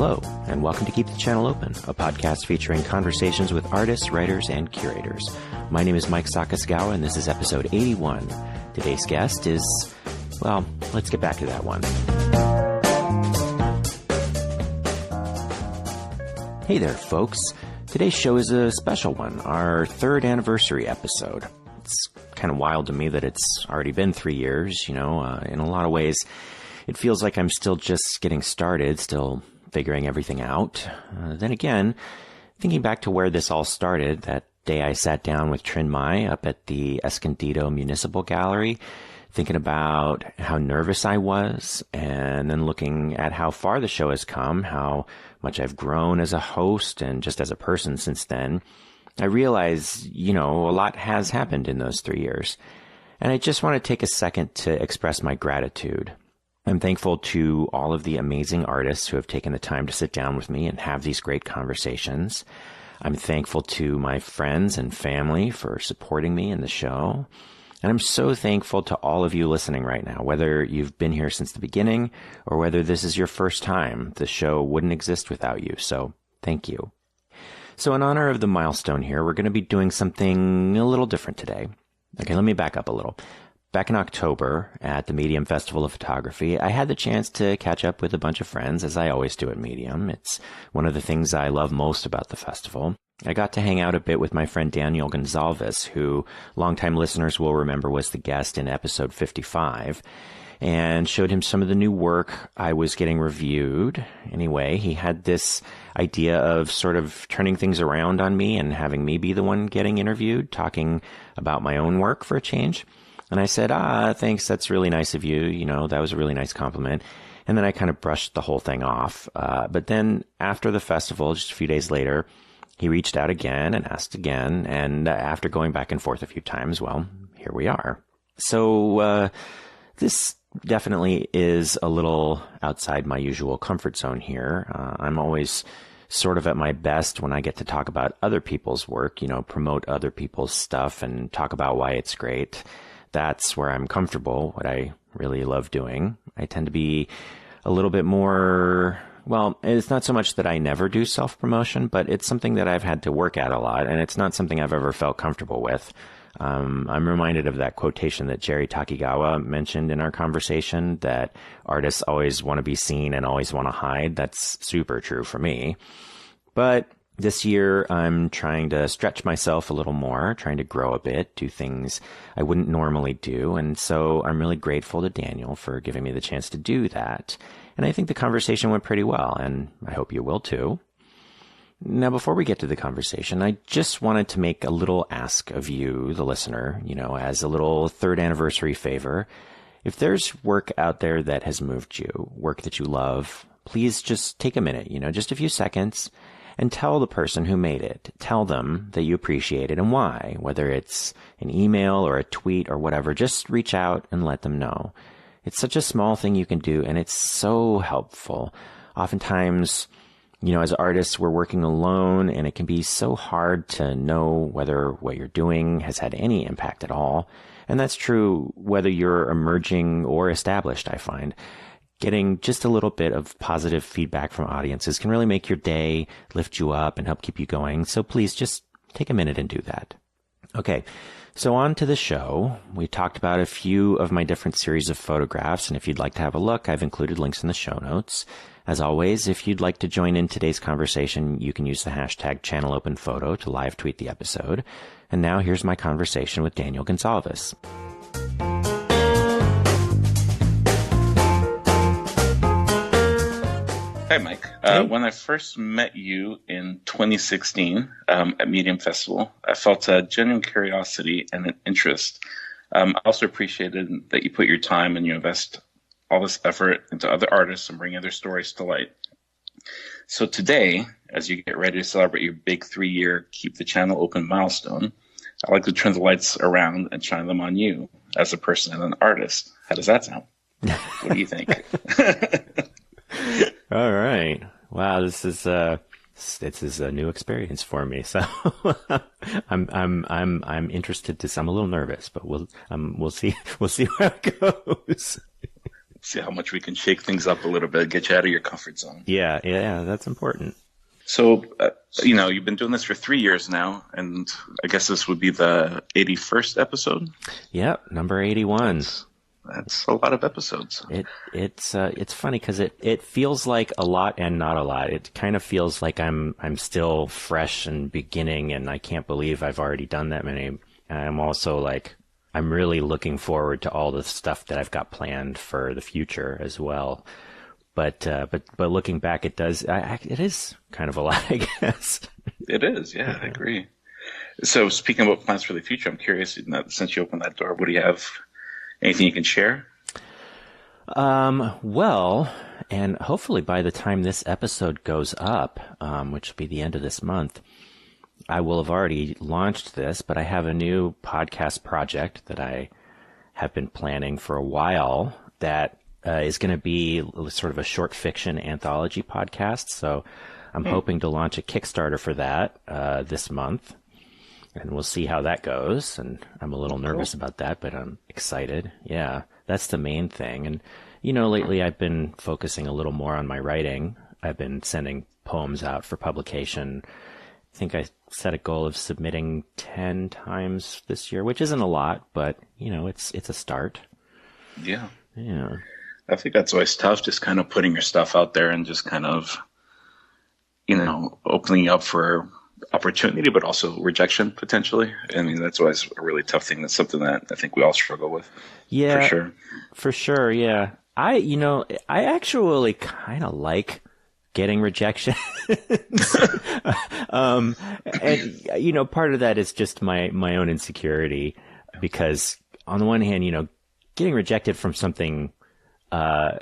Hello, and welcome to Keep the Channel Open, a podcast featuring conversations with artists, writers, and curators. My name is Mike Sakasegawa, and this is episode 81. Today's guest is, well, let's get back to that one. Hey there, folks. Today's show is a special one, our third anniversary episode. It's kind of wild to me that it's already been 3 years, in a lot of ways. It feels like I'm still just getting started, still figuring everything out. Then again, thinking back to where this all started, that day I sat down with Trinmai up at the Escondido Municipal Gallery, thinking about how nervous I was, and then looking at how far the show has come, how much I've grown as a host and just as a person since then, I realize, a lot has happened in those 3 years. And I just want to take a second to express my gratitude. I'm thankful to all of the amazing artists who have taken the time to sit down with me and have these great conversations. I'm thankful to my friends and family for supporting me in the show. And I'm so thankful to all of you listening right now, whether you've been here since the beginning or whether this is your first time. The show wouldn't exist without you, so thank you. So in honor of the milestone here, we're going to be doing something a little different today. Okay, let me back up a little. Back in October at the Medium Festival of Photography, I had the chance to catch up with a bunch of friends, as I always do at Medium. It's one of the things I love most about the festival. I got to hang out a bit with my friend Daniel Gonçalves, who longtime listeners will remember was the guest in episode 55, and showed him some of the new work I was getting reviewed. Anyway, he had this idea of sort of turning things around on me and having me be the one getting interviewed, talking about my own work for a change. And I said, thanks, that's really nice of you. That was a really nice compliment. And then I kind of brushed the whole thing off. But then after the festival, just a few days later, he reached out again and asked again. And after going back and forth a few times, well, here we are. So this definitely is a little outside my usual comfort zone here. I'm always sort of at my best when I get to talk about other people's work, promote other people's stuff and talk about why it's great. That's where I'm comfortable, what I really love doing. I tend to be a little bit more, well, it's not so much that I never do self-promotion, but it's something that I've had to work at a lot, and it's not something I've ever felt comfortable with. I'm reminded of that quotation that Jerry Takigawa mentioned in our conversation, that artists always want to be seen and always want to hide. That's super true for me. But this year, I'm trying to stretch myself a little more, trying to grow a bit, do things I wouldn't normally do. And so I'm really grateful to Daniel for giving me the chance to do that. And I think the conversation went pretty well, and I hope you will too. Now, before we get to the conversation, I just wanted to make a little ask of you, the listener, as a little third anniversary favor. If there's work out there that has moved you, work that you love, please just take a minute, just a few seconds, and tell the person who made it. Tell them that you appreciate it and why. Whether it's an email or a tweet or whatever, just reach out and let them know. It's such a small thing you can do, and it's so helpful. Oftentimes, as artists, we're working alone, and it can be so hard to know whether what you're doing has had any impact at all. And that's true whether you're emerging or established, I find. Getting just a little bit of positive feedback from audiences can really make your day, lift you up, and help keep you going. So please just take a minute and do that. Okay, so on to the show. We talked about a few of my different series of photographs, and if you'd like to have a look, I've included links in the show notes. As always, if you'd like to join in today's conversation, you can use the hashtag #ChannelOpenPhoto to live tweet the episode. And now here's my conversation with Daniel Gonçalves. Hi, Mike. When I first met you in 2016 at Medium Festival, I felt a genuine curiosity and an interest. I also appreciated that you put your time and you invest all this effort into other artists and bringing their stories to light. So today, as you get ready to celebrate your big 3-year Keep the Channel Open milestone, I'd like to turn the lights around and shine them on you as a person and an artist. How does that sound? What do you think? All right. Wow, this is a new experience for me. So I'm interested to. I'm a little nervous, but we'll see how it goes. see how much we can shake things up a little bit, get you out of your comfort zone. Yeah, that's important. So, you've been doing this for 3 years now, and I guess this would be the 81st episode? Yep, number 81. That's a lot of episodes. It's funny because it feels like a lot and not a lot. It kind of feels like I'm still fresh and beginning, and I can't believe I've already done that many. And I'm also like, I'm really looking forward to all the stuff that I've got planned for the future as well. But looking back, it is kind of a lot, I guess. It is, yeah, I agree. So speaking about plans for the future, I'm curious, since you opened that door, what do you have? Anything you can share? Well, and hopefully by the time this episode goes up, which will be the end of this month, I will have already launched this, but I have a new podcast project that I have been planning for a while that is going to be sort of a short fiction anthology podcast. So I'm hoping to launch a Kickstarter for that this month, and we'll see how that goes. And I'm a little nervous about that, but I'm excited. Yeah, that's the main thing. And, lately I've been focusing a little more on my writing. I've been sending poems out for publication. I think I set a goal of submitting 10 times this year, which isn't a lot, but, it's a start. Yeah. Yeah. I think that's always tough, just kind of putting your stuff out there and just kind of, opening up for opportunity, but also rejection potentially. I mean, that's always a really tough thing. That's something that I think we all struggle with. Yeah, for sure. Yeah. I actually kind of like getting rejection. And, part of that is just my own insecurity, because on the one hand, getting rejected from something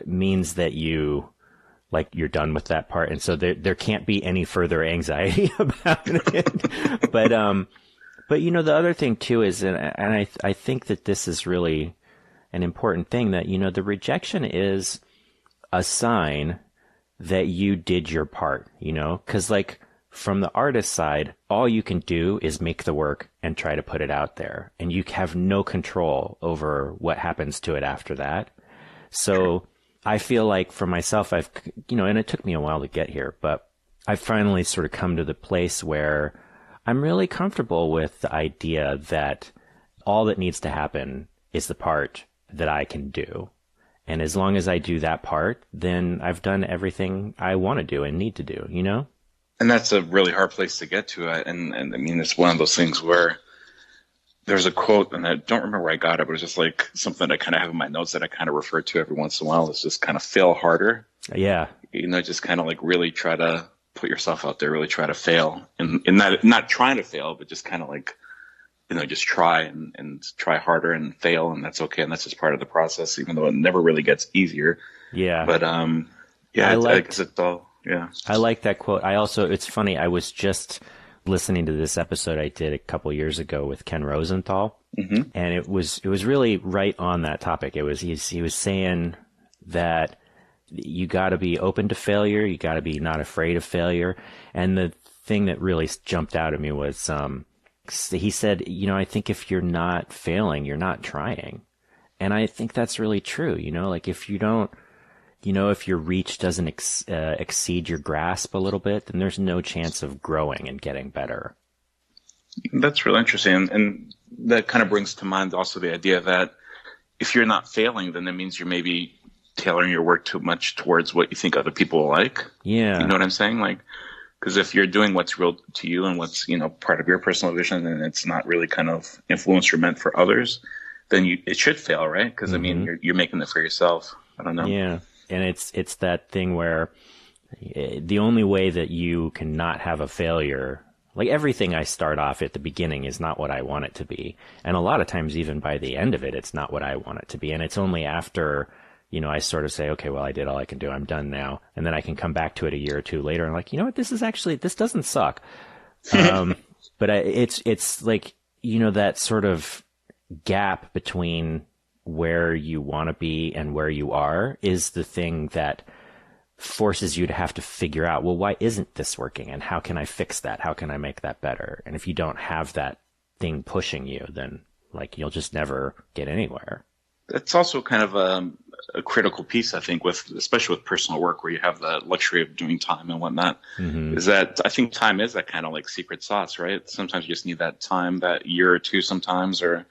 means that you're done with that part. And so there can't be any further anxiety about it. But the other thing too is, and I think that this is really an important thing, that, the rejection is a sign that you did your part, 'cause from the artist side, all you can do is make the work and try to put it out there, and you have no control over what happens to it after that. So I feel like for myself, and it took me a while to get here, but I've finally sort of come to the place where I'm really comfortable with the idea that all that needs to happen is the part that I can do. And as long as I do that part, then I've done everything I want to do and need to do, And that's a really hard place to get to. And I mean, it's one of those things where there's a quote, and I don't remember where I got it, but it's just like something that I kind of have in my notes that I kind of refer to every once in a while. It's just kind of fail harder. Yeah. Just kind of really try to put yourself out there, really try to fail. And not trying to fail, but just kind of just try and try harder and fail. And that's okay. And that's just part of the process, even though it never really gets easier. Yeah. But, I guess it's all, yeah. I like that quote. It's funny. I was just listening to this episode I did a couple years ago with Ken Rosenthal, and it was really right on that topic. He was saying that you got to be open to failure, you got to be not afraid of failure, and the thing that really jumped out at me was he said, I think if you're not failing, you're not trying, and I think that's really true. If you don't. If your reach doesn't exceed your grasp a little bit, then there's no chance of growing and getting better. That's really interesting. And that kind of brings to mind also the idea that if you're not failing, then that means you're maybe tailoring your work too much towards what you think other people will like. Yeah. You know what I'm saying? Because if you're doing what's real to you and what's, part of your personal vision, and it's not really kind of influenced or meant for others, then it should fail, right? Because, I mean, you're making it for yourself. I don't know. Yeah. And it's that thing where the only way that you can not have a failure, like everything I start off at the beginning is not what I want it to be. And a lot of times, even by the end of it, it's not what I want it to be. And it's only after, I sort of say, okay, well, I did all I can do. I'm done now. And then I can come back to it a year or two later and this doesn't suck. But it's like, that sort of gap between where you want to be and where you are is the thing that forces you to have to figure out, well, why isn't this working? And how can I fix that? How can I make that better? And if you don't have that thing pushing you, then you'll just never get anywhere. It's also kind of a critical piece, I think, especially with personal work where you have the luxury of doing time and whatnot, is that I think time is that kind of like secret sauce, right? Sometimes you just need that time, that year or two sometimes, or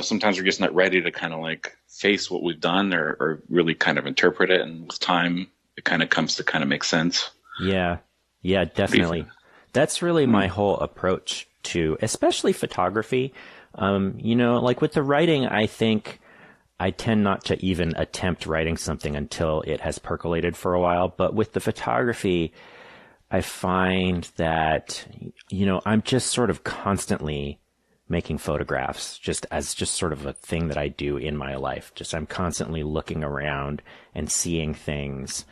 sometimes we're just not ready to kind of like face what we've done or really kind of interpret it. And with time, it kind of comes to kind of make sense. Yeah. Yeah, definitely. That's really my whole approach to, especially photography. Like with the writing, I think I tend not to even attempt writing something until it has percolated for a while. But with the photography, I find that, I'm just sort of constantly making photographs just sort of a thing that I do in my life. Just I'm constantly looking around and seeing things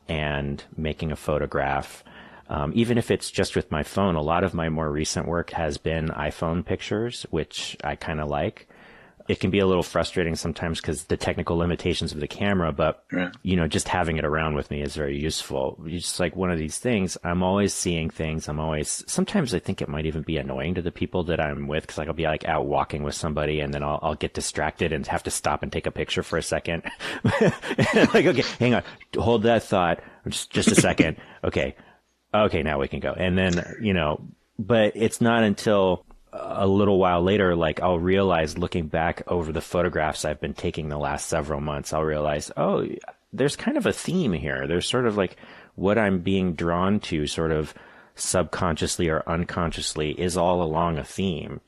and making a photograph. Even if it's just with my phone, a lot of my more recent work has been iPhone pictures, which I kind of like. It can be a little frustrating sometimes because the technical limitations of the camera, but, just having it around with me is very useful. It's just like one of these things. I'm always seeing things. Sometimes I think it might even be annoying to the people that I'm with because I'll be like out walking with somebody and then I'll get distracted and have to stop and take a picture for a second. Like, okay, hang on, hold that thought. Just a second. Okay, now we can go. And then, but it's not until a little while later, like I'll realize looking back over the photographs I've been taking the last several months, I'll realize, oh, there's kind of a theme here. There's sort of like what I'm being drawn to sort of subconsciously or unconsciously is all along a theme.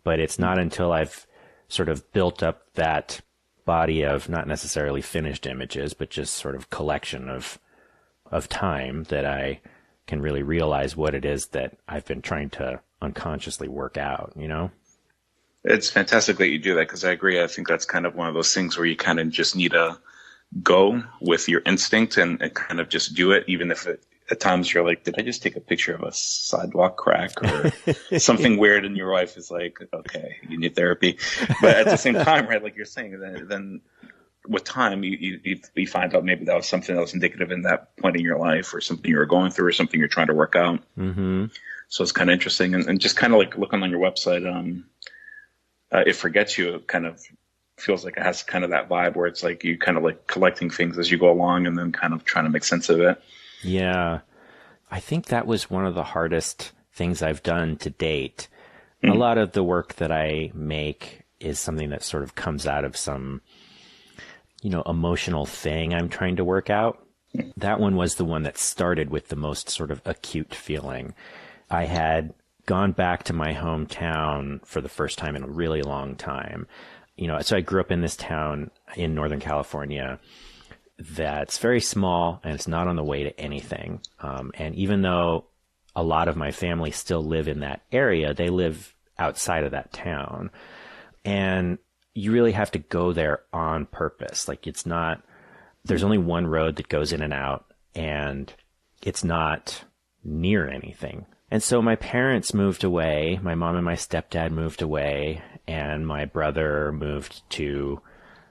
But it's not until I've sort of built up that body of not necessarily finished images, but just sort of collection of time that I can really realize what it is that I've been trying to unconsciously work out, It's fantastic that you do that because I agree. I think that's kind of one of those things where you kind of just need to go with your instinct and kind of just do it, even if at times you're like, did I just take a picture of a sidewalk crack or something weird? And your wife is like, okay, you need therapy. But at the same time, right, like you're saying, then with time, you find out maybe that was something that was indicative in that point in your life or something you were going through or something you're trying to work out. Mm-hmm. So it's kind of interesting. And just kind of like looking on your website, It Forgets You, it kind of feels like it has kind of that vibe where it's like you kind of like collecting things as you go along and then kind of trying to make sense of it. Yeah. I think that was one of the hardest things I've done to date. A lot of the work that I make is something that sort of comes out of some, emotional thing I'm trying to work out. That one was the one that started with the most sort of acute feeling. I had gone back to my hometown for the first time in a really long time. So I grew up in this town in Northern California that's very small and it's not on the way to anything. And even though a lot of my family still live in that area, they live outside of that town. And you really have to go there on purpose. Like there's only one road that goes in and out and it's not near anything. And so my parents moved away. My mom and my stepdad moved away, and my brother moved to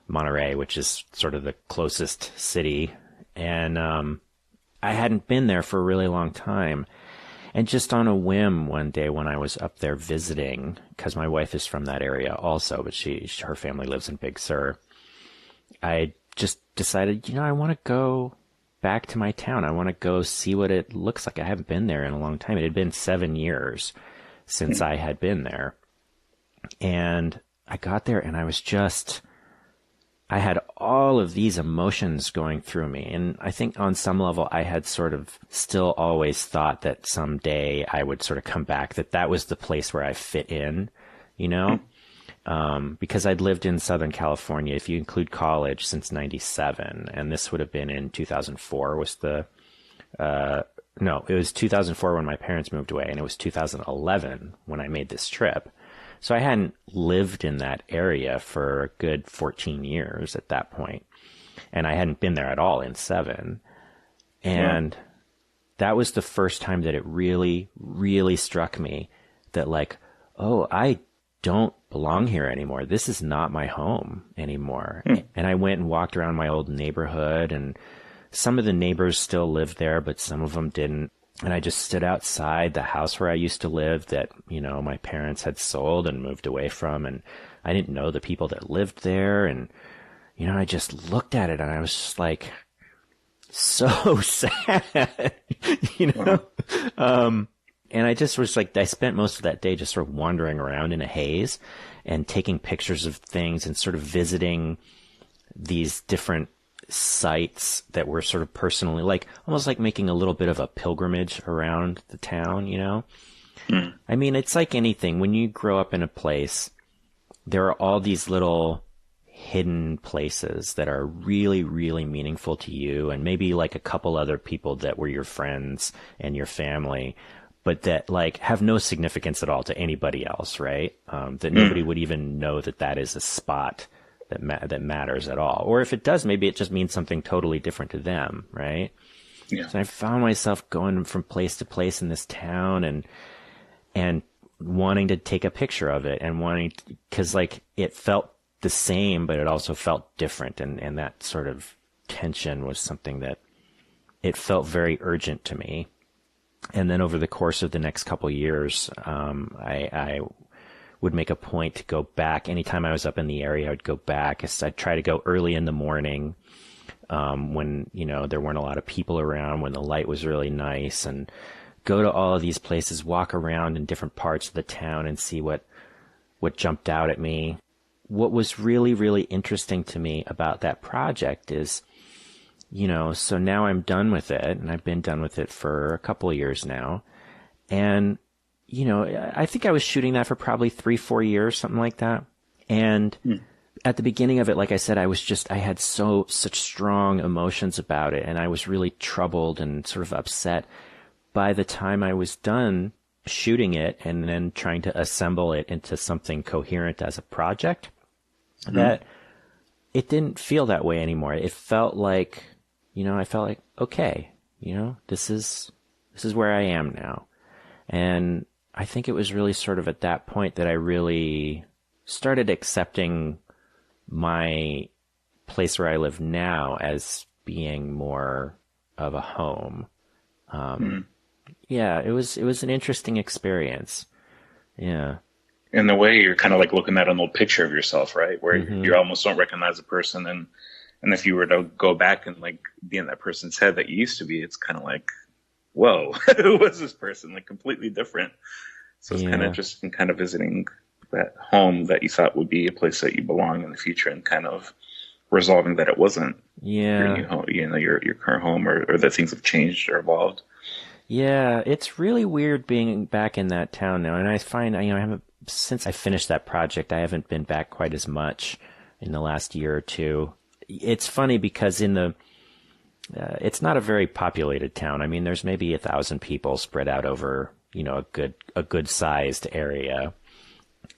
Monterey, which is sort of the closest city. And I hadn't been there for a really long time. And just on a whim one day when I was up there visiting, because my wife is from that area also, but her family lives in Big Sur, I just decided, I want to go back to my town. I want to go see what it looks like. I haven't been there in a long time. It had been 7 years since I had been there. And I got there and I had all of these emotions going through me. And I think on some level, I had sort of still always thought that someday I would sort of come back, that was the place where I fit in, because I'd lived in Southern California, if you include college, since 97. And this would have been in 2004 it was 2004 when my parents moved away, and it was 2011 when I made this trip. So I hadn't lived in that area for a good 14 years at that point. And I hadn't been there at all in 7. And that was the first time that it really, really struck me that like, oh, I don't belong here anymore. This is not my home anymore. And I went and walked around my old neighborhood, and some of the neighbors still lived there, but some of them didn't. And I just stood outside the house where I used to live that, my parents had sold and moved away from. And I didn't know the people that lived there. And, I just looked at it and I was just like, so sad, and I just was like, I spent most of that day just sort of wandering around in a haze and taking pictures of things and sort of visiting these different sites that were sort of personally, like almost like making a little bit of a pilgrimage around the town, I mean, it's like anything. When you grow up in a place, there are all these little hidden places that are really, really meaningful to you, and maybe like a couple other people that were your friends and your family, but that like have no significance at all to anybody else, right? That nobody would even know that is a spot that matters at all. Or if it does, maybe it just means something totally different to them, right? Yeah. So I found myself going from place to place in this town and wanting to take a picture of it and because like it felt the same, but it also felt different. And that sort of tension was something that it felt very urgent to me. And then over the course of the next couple of years, I would make a point to go back. Anytime I was up in the area, I'd go back. I'd try to go early in the morning, when, there weren't a lot of people around, when the light was really nice, and go to all of these places, walk around in different parts of the town and see what jumped out at me. What was really, really interesting to me about that project is, so now I'm done with it, and I've been done with it for a couple of years now. And, I think I was shooting that for probably 3-4 years, something like that. And at the beginning of it, like I said, I had such strong emotions about it, and I was really troubled and sort of upset. By the time I was done shooting it and then trying to assemble it into something coherent as a project, that it didn't feel that way anymore. It felt like, okay, this is where I am now. And I think it was really sort of at that point that I really started accepting my place where I live now as being more of a home. Yeah, it was an interesting experience. Yeah. In a way, you're kind of like looking at an old picture of yourself, right? Where you almost don't recognize the person. And if you were to go back and like be in that person's head that you used to be, it's kind of like, whoa, who was this person? Like completely different. So it's kind of interesting kind of visiting that home that you thought would be a place that you belong in the future and kind of resolving that it wasn't your new home, your current home, or that things have changed or evolved. Yeah, it's really weird being back in that town now. And I find, since I finished that project, I haven't been back quite as much in the last year or two. It's funny because it's not a very populated town. I mean, there's maybe 1,000 people spread out over, a good sized area.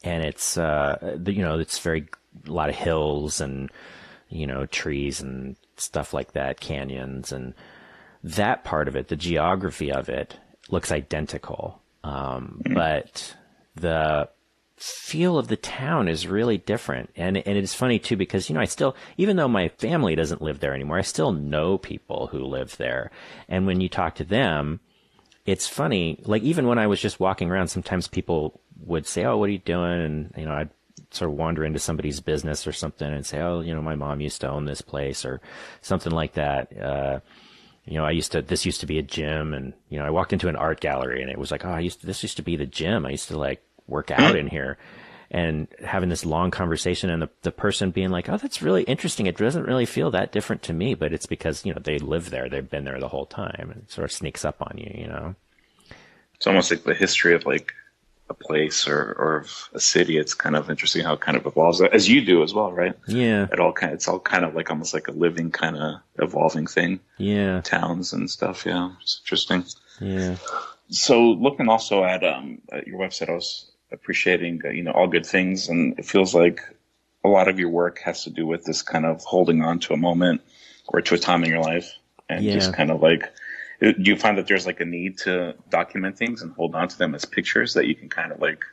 And it's, it's a lot of hills and, trees and stuff like that, canyons, and that part of it, the geography of it, looks identical. But the feel of the town is really different. And it is funny too, because, I still, even though my family doesn't live there anymore, I still know people who live there. And when you talk to them, it's funny, like even when I was just walking around, sometimes people would say, "Oh, what are you doing?" And, I'd sort of wander into somebody's business or something and say, "Oh, my mom used to own this place," or something like that. This used to be a gym, and, I walked into an art gallery and it was like, "Oh, this used to be the gym. I used to like work out in here," and having this long conversation, and the person being like, "Oh, that's really interesting. It doesn't really feel that different to me," but it's because, they live there. They've been there the whole time, and it sort of sneaks up on you, It's almost like the history of like a place or a city. It's kind of interesting how it kind of evolves, as you do as well, right? Yeah. It's all kind of like almost like a living kind of evolving thing. Yeah. Towns and stuff. Yeah. It's interesting. Yeah. So looking also at your website, I was appreciating, all good things. And it feels like a lot of your work has to do with this kind of holding on to a moment or to a time in your life. And just kind of like, do you find that there's like a need to document things and hold on to them as pictures that you can kind of like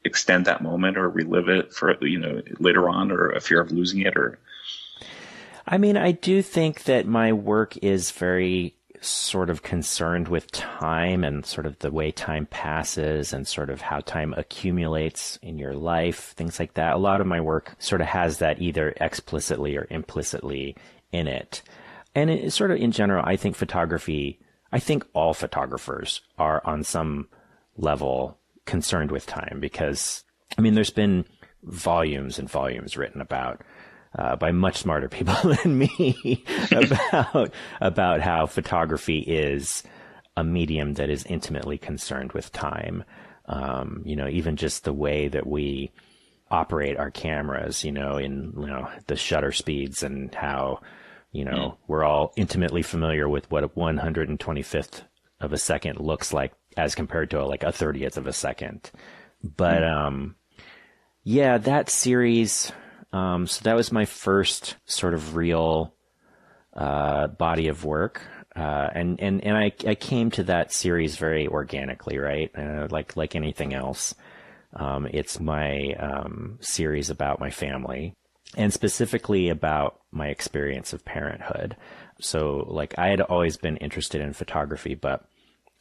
extend that moment or relive it for, later on, or a fear of losing it? Or, I mean, I do think that my work is very sort of concerned with time and sort of the way time passes and sort of how time accumulates in your life, things like that. A lot of my work sort of has that either explicitly or implicitly in it. And it sort of in general, I think all photographers are on some level concerned with time because, I mean, there's been volumes and volumes written about by much smarter people than me about how photography is a medium that is intimately concerned with time. Even just the way that we operate our cameras, in the shutter speeds and how, we're all intimately familiar with what a 125th of a second looks like as compared to like a 30th of a second. But, that series, so that was my first sort of real body of work, and I came to that series very organically, right? Like anything else, it's my series about my family, and specifically about my experience of parenthood. So, like, I had always been interested in photography, but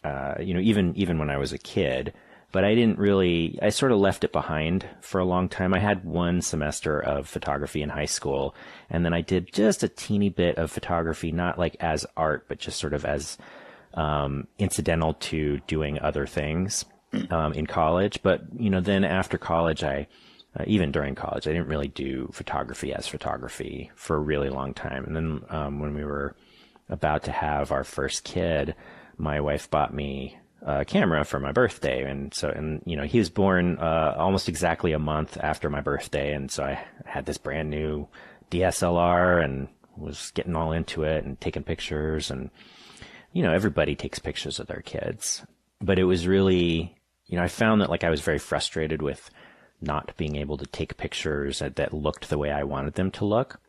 even when I was a kid. But I sort of left it behind for a long time. I had one semester of photography in high school, and then I did just a teeny bit of photography, not like as art, but just sort of as incidental to doing other things in college. But, then after college, even during college, I didn't really do photography as photography for a really long time. And then when we were about to have our first kid, my wife bought me a camera for my birthday. And he was born almost exactly a month after my birthday. And so I had this brand new DSLR and was getting all into it and taking pictures. And, everybody takes pictures of their kids. But it was really, I found that like I was very frustrated with not being able to take pictures that looked the way I wanted them to look.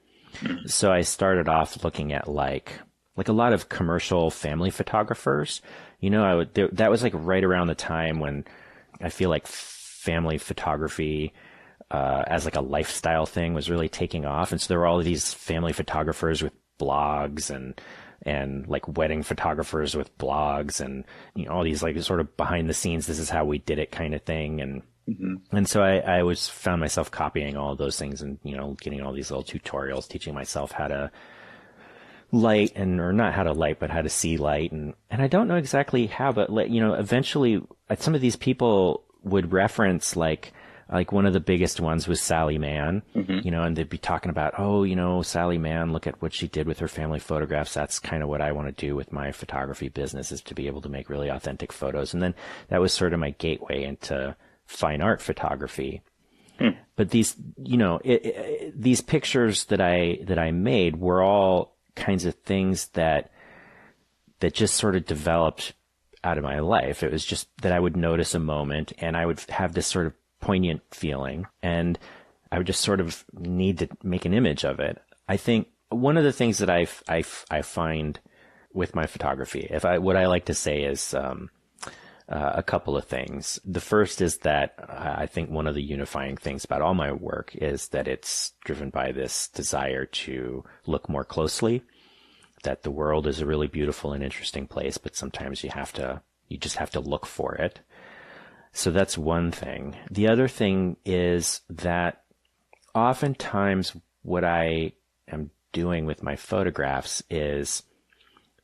So I started off looking at like a lot of commercial family photographers. That was like right around the time when I feel like family photography as like a lifestyle thing was really taking off. And so there were all of these family photographers with blogs and like wedding photographers with blogs and, all these like sort of behind the scenes, this is how we did it kind of thing. And so I always found myself copying all of those things and, getting all these little tutorials, teaching myself how to light or not how to light, but how to see light. And I don't know exactly how, but eventually some of these people would reference like one of the biggest ones was Sally Mann, and they'd be talking about, Sally Mann, look at what she did with her family photographs. That's kind of what I want to do with my photography business, is to be able to make really authentic photos. And then that was sort of my gateway into fine art photography. But these, these pictures that I made were all kinds of things that just sort of developed out of my life. It was just that I would notice a moment and I would have this sort of poignant feeling and I would just sort of need to make an image of it. I think one of the things that I find with my photography, what I like to say is, a couple of things. The first is that I think one of the unifying things about all my work is that it's driven by this desire to look more closely, that the world is a really beautiful and interesting place, but sometimes you just have to look for it. So that's one thing. The other thing is that oftentimes what I am doing with my photographs is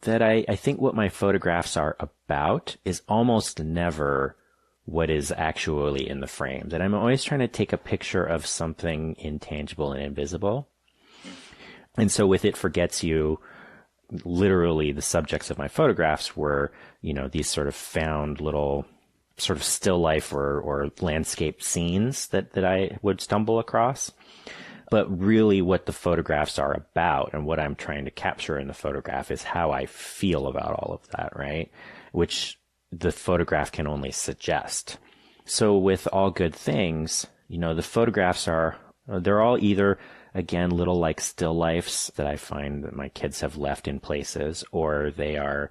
that I think what my photographs are about is almost never what is actually in the frame. That I'm always trying to take a picture of something intangible and invisible. And so with It Forgets You, literally the subjects of my photographs were, these sort of found little sort of still life or landscape scenes that I would stumble across. But really what the photographs are about and what I'm trying to capture in the photograph is how I feel about all of that, right? Which the photograph can only suggest. So with All Good Things, the photographs they're all either, again, little like still lifes that I find that my kids have left in places, or they are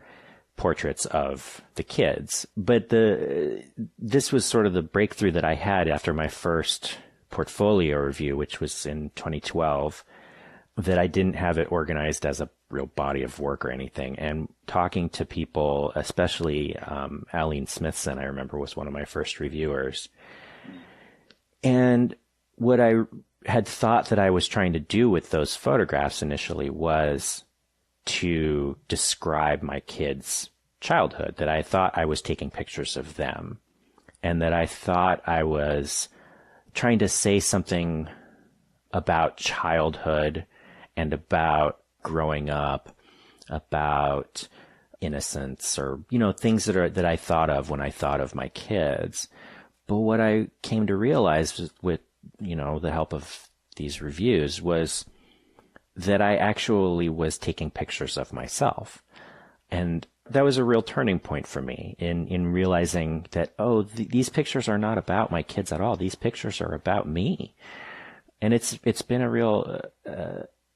portraits of the kids. But this was sort of the breakthrough that I had after my first portfolio review, which was in 2012, that I didn't have it organized as a real body of work or anything. And talking to people, especially Aline Smithson, I remember, was one of my first reviewers. And what I had thought that I was trying to do with those photographs initially was to describe my kids' childhood, that I thought I was taking pictures of them, and that I thought I was trying to say something about childhood and about growing up, about innocence, or, you know, things that I thought of when I thought of my kids. But what I came to realize with, you know, the help of these reviews was that I actually was taking pictures of myself. And that was a real turning point for me in realizing that, these pictures are not about my kids at all. These pictures are about me. And it's been a real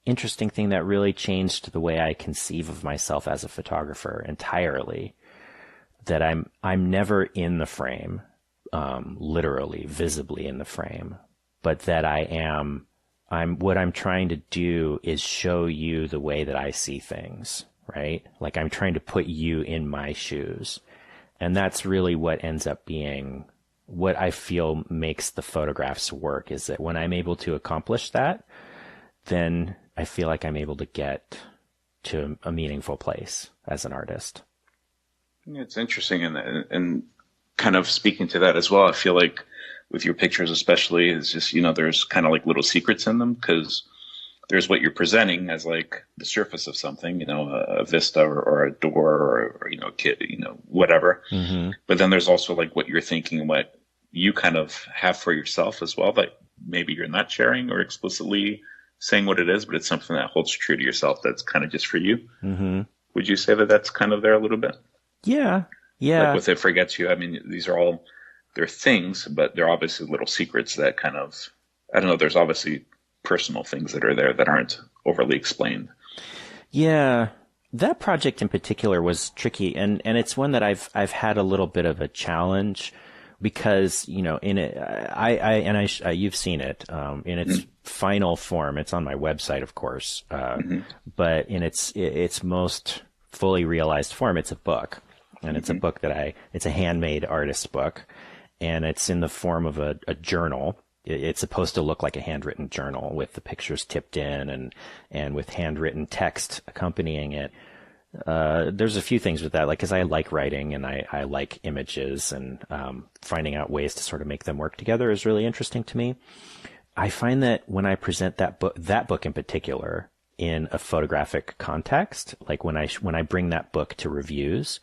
interesting thing that really changed the way I conceive of myself as a photographer entirely. That I'm never in the frame, literally, visibly in the frame, but that what I'm trying to do is show you the way that I see things, right? Like I'm trying to put you in my shoes. And that's really what ends up being what I feel makes the photographs work, is that when I'm able to accomplish that, then I feel like I'm able to get to a meaningful place as an artist. It's interesting. And kind of speaking to that as well, I feel like with your pictures especially, it's just, you know, there's kind of like little secrets in them, because there's what you're presenting as like the surface of something, you know, a vista or a door or, you know, a kid, you know, whatever. Mm-hmm. But then there's also like what you're thinking and what you kind of have for yourself as well, that maybe you're not sharing or explicitly saying what it is, but it's something that holds true to yourself that's kind of just for you. Mm-hmm. Would you say that that's kind of there a little bit? Yeah. Yeah. Like with It Forgets You, I mean, these are all, they're things, but they're obviously little secrets that kind of, I don't know, there's obviously personal things that are there that aren't overly explained. Yeah. That project in particular was tricky, and it's one that I've had a little bit of a challenge, because, you know, in it, you've seen it, in its final form. It's on my website, of course, but in its most fully realized form, it's a book, and it's a book it's a handmade artist book, and it's in the form of a journal. It's supposed to look like a handwritten journal with the pictures tipped in and with handwritten text accompanying it. There's a few things with that, like, cause I like writing and I like images, and, finding out ways to sort of make them work together is really interesting to me. I find that when I present that book in particular in a photographic context, like when I bring that book to reviews,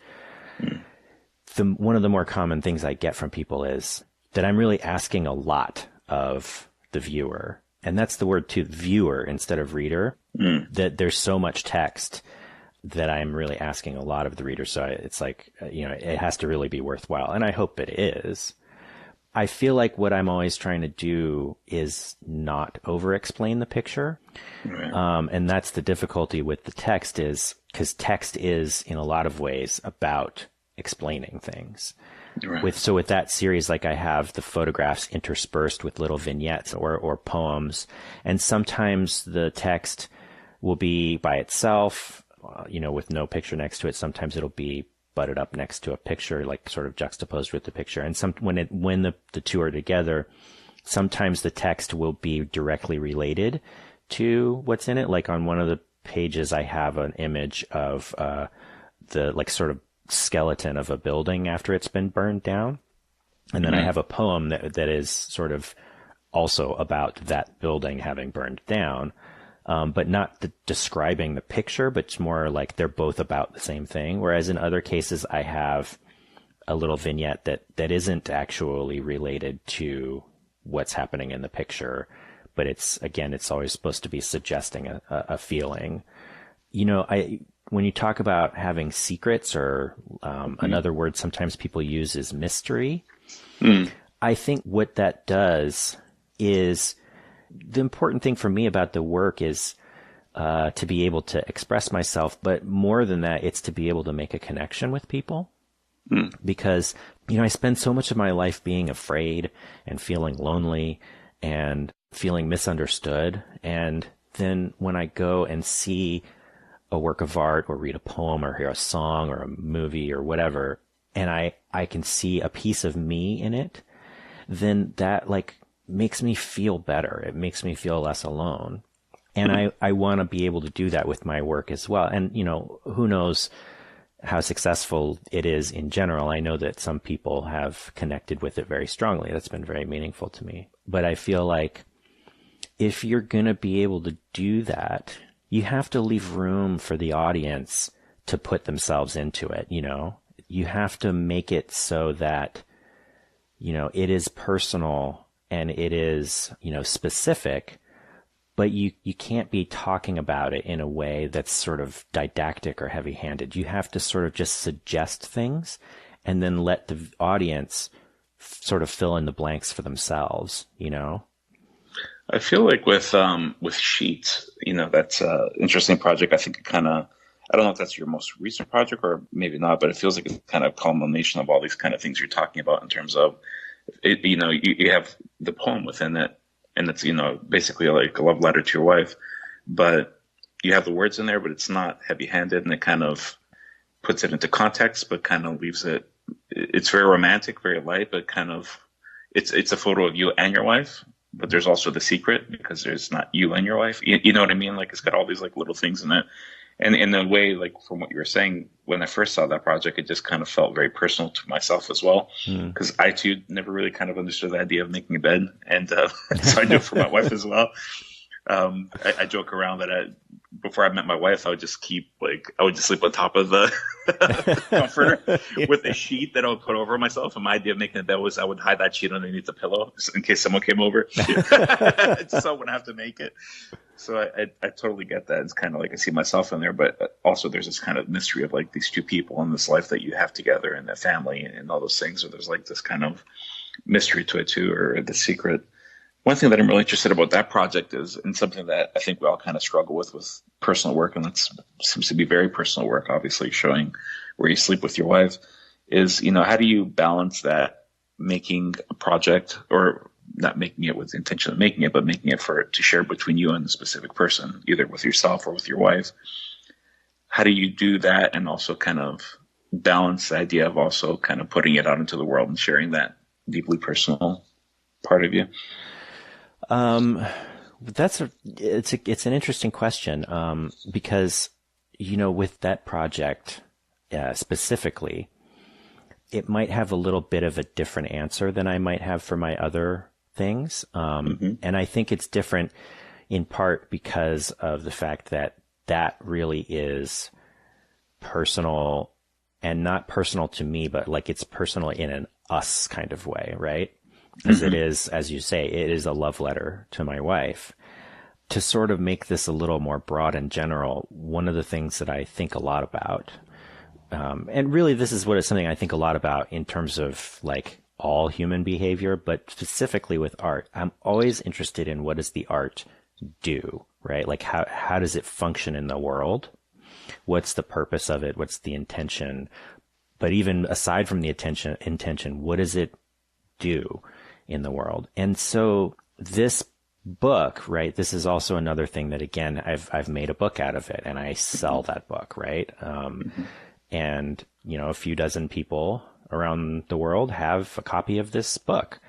one of the more common things I get from people is that I'm really asking a lot of the viewer. And that's the word too, viewer instead of reader, that there's so much text that I'm really asking a lot of the reader. So it's like, you know, it has to really be worthwhile. And I hope it is. I feel like what I'm always trying to do is not over-explain the picture. Right. And that's the difficulty with the text, is because text is in a lot of ways about explaining things. Right. With that series, like, I have the photographs interspersed with little vignettes or poems, and sometimes the text will be by itself, you know, with no picture next to it. Sometimes it'll be butted up next to a picture, like sort of juxtaposed with the picture. And when the two are together, sometimes the text will be directly related to what's in it. Like on one of the pages, I have an image of the like sort of skeleton of a building after it's been burned down. And then I have a poem that is sort of also about that building having burned down, but not describing the picture, but it's more like they're both about the same thing. Whereas in other cases, I have a little vignette that isn't actually related to what's happening in the picture, but it's always supposed to be suggesting a feeling. You know, when you talk about having secrets, or another word sometimes people use is mystery, I think what that does is, the important thing for me about the work is to be able to express myself, but more than that, it's to be able to make a connection with people. Because, you know, I spend so much of my life being afraid and feeling lonely and feeling misunderstood. And then when I go and see a work of art or read a poem or hear a song or a movie or whatever, and I can see a piece of me in it, then that like makes me feel better. It makes me feel less alone. And I want to be able to do that with my work as well. And, you know, who knows how successful it is in general. I know that some people have connected with it very strongly. That's been very meaningful to me. But I feel like if you're going to be able to do that, you have to leave room for the audience to put themselves into it, you know? You have to make it so that, you know, it is personal and it is, you know, specific, but you can't be talking about it in a way that's sort of didactic or heavy-handed. You have to sort of just suggest things and then let the audience sort of fill in the blanks for themselves, you know? I feel like with Sheets, you know, that's an interesting project. I think it kind of, I don't know if that's your most recent project or maybe not, but it feels like it's kind of a culmination of all these kind of things you're talking about in terms of, it, you know, you have the poem within it, and it's, you know, basically like a love letter to your wife, but you have the words in there, but it's not heavy-handed, and it kind of puts it into context, but kind of leaves it, it's very romantic, very light, but kind of, it's a photo of you and your wife, but there's also the secret because there's not you and your wife. You know what I mean? Like it's got all these like little things in it. And in a way, like from what you were saying, when I first saw that project, it just kind of felt very personal to myself as well. Because I too never really kind of understood the idea of making a bed. And so I do it for my wife as well. I joke around that before I met my wife, I would just sleep on top of the comforter with a sheet that I would put over myself. And my idea of making a bed was I would hide that sheet underneath the pillow just in case someone came over. Just so I wouldn't have to make it. So I totally get that. It's kind of like I see myself in there, but also there's this kind of mystery of like these two people in this life that you have together and the family and all those things. So there's like this kind of mystery to it too, or the secret. One thing that I'm really interested about that project is, and something that I think we all kind of struggle with personal work, and that seems to be very personal work, obviously showing where you sleep with your wife, is, you know, how do you balance that making a project, or not making it with the intention of making it, but making it to share between you and the specific person, either with yourself or with your wife? How do you do that and also kind of balance the idea of also kind of putting it out into the world and sharing that deeply personal part of you? It's an interesting question, because, you know, with that project, specifically, it might have a little bit of a different answer than I might have for my other things. And I think it's different in part because of the fact that really is personal, and not personal to me, but like it's personal in an us kind of way, right? Because it is, as you say, it is a love letter to my wife. To sort of make this a little more broad and general, one of the things that I think a lot about, and really this is something I think a lot about in terms of like all human behavior, but specifically with art, I'm always interested in what does the art do, right? Like how does it function in the world? What's the purpose of it? What's the intention? But even aside from the intention, what does it do in the world? And so this book, right, this is also another thing that, again, I've made a book out of it, and I sell that book, right? And, you know, a few dozen people around the world have a copy of this book.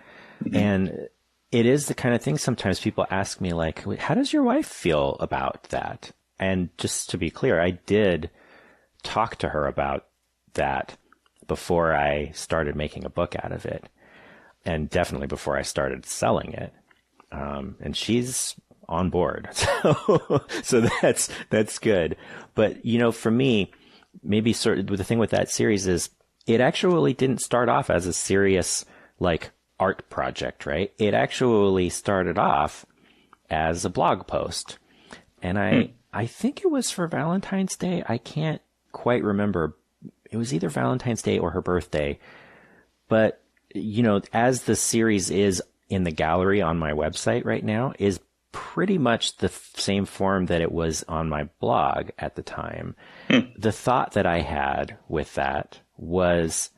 And it is the kind of thing sometimes people ask me, like, how does your wife feel about that? And just to be clear, I did talk to her about that before I started making a book out of it, and definitely before I started selling it. And she's on board. So that's good. But, you know, for me, maybe sort of the thing with that series is it actually didn't start off as a serious, like, art project, right? It actually started off as a blog post. And I think it was for Valentine's Day. I can't quite remember. It was either Valentine's Day or her birthday. But, you know, as the series is in the gallery on my website right now, is pretty much the same form that it was on my blog at the time. The thought that I had with that was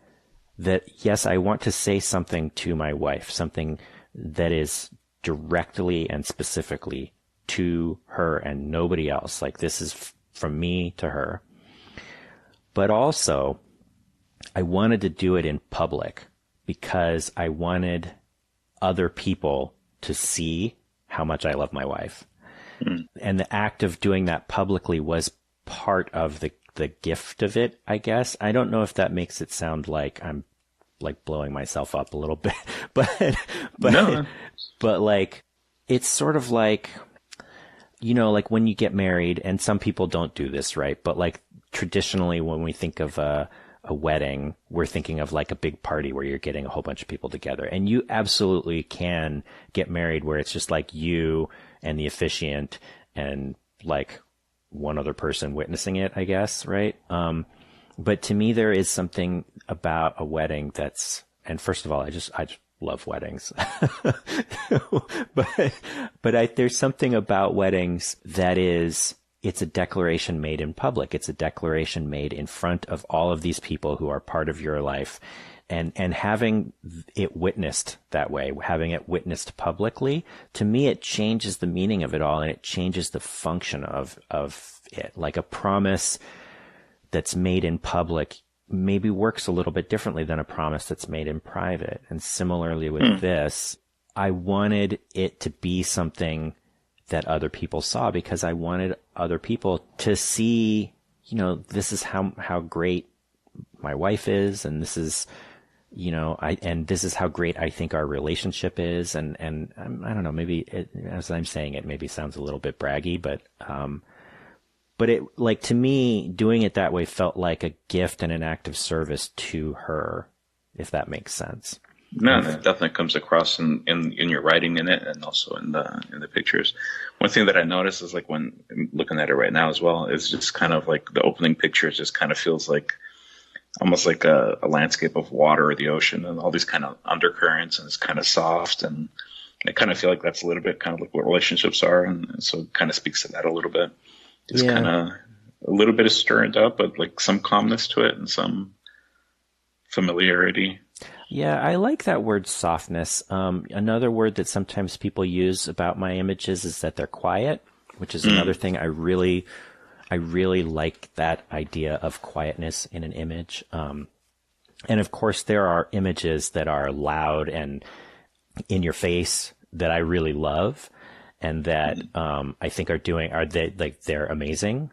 that, yes, I want to say something to my wife, something that is directly and specifically to her and nobody else. Like, this is from me to her. But also, I wanted to do it in public because I wanted other people to see how much I love my wife. And the act of doing that publicly was part of the gift of it, I guess. I don't know if that makes it sound like I'm like blowing myself up a little bit, but like, it's sort of like, you know, like when you get married, and some people don't do this, right? But like traditionally when we think of a wedding, we're thinking of like a big party where you're getting a whole bunch of people together, and you absolutely can get married where it's just like you and the officiant and like one other person witnessing it, I guess. Right. But to me, there is something about a wedding that's, and first of all, I just love weddings, but there's something about weddings that is, it's a declaration made in public. It's a declaration made in front of all of these people who are part of your life, and having it witnessed that way, having it witnessed publicly, to me, it changes the meaning of it all, and it changes the function of it. Like a promise that's made in public maybe works a little bit differently than a promise that's made in private. And similarly with this, I wanted it to be something that other people saw, because I wanted other people to see, you know, this is how great my wife is, and this is, you know, and this is how great I think our relationship is. And I don't know, maybe as I'm saying it, maybe sounds a little bit braggy, but it, like, to me, doing it that way felt like a gift and an act of service to her, if that makes sense. No, that definitely comes across in your writing in it, and also in the pictures. One thing that I noticed is, like, when I'm looking at it right now as well, is just kind of like the opening pictures just kind of feels like almost like a landscape of water or the ocean, and all these kind of undercurrents, and it's kind of soft, and I kind of feel like that's a little bit kind of like what relationships are, and so it kind of speaks to that a little bit. It's kind of a little bit of stirred up, but like some calmness to it and some familiarity. Yeah, I like that word, softness. Another word that sometimes people use about my images is that they're quiet, which is another thing I really like, that idea of quietness in an image. And of course, there are images that are loud and in your face that I really love, and that I think they're amazing.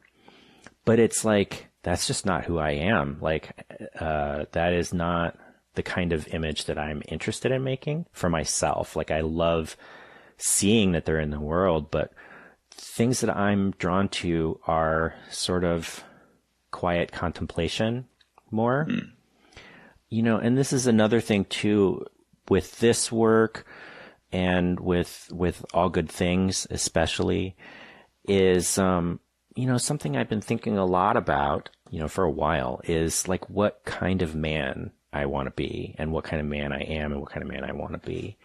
But it's like, that's just not who I am. Like, that is not the kind of image that I'm interested in making for myself. Like, I love seeing that they're in the world, but things that I'm drawn to are sort of quiet contemplation more. You know, and this is another thing too, with this work and with All Good Things especially, is, you know, something I've been thinking a lot about, you know, for a while, is like what kind of man I want to be, and what kind of man I am, and what kind of man I want to be.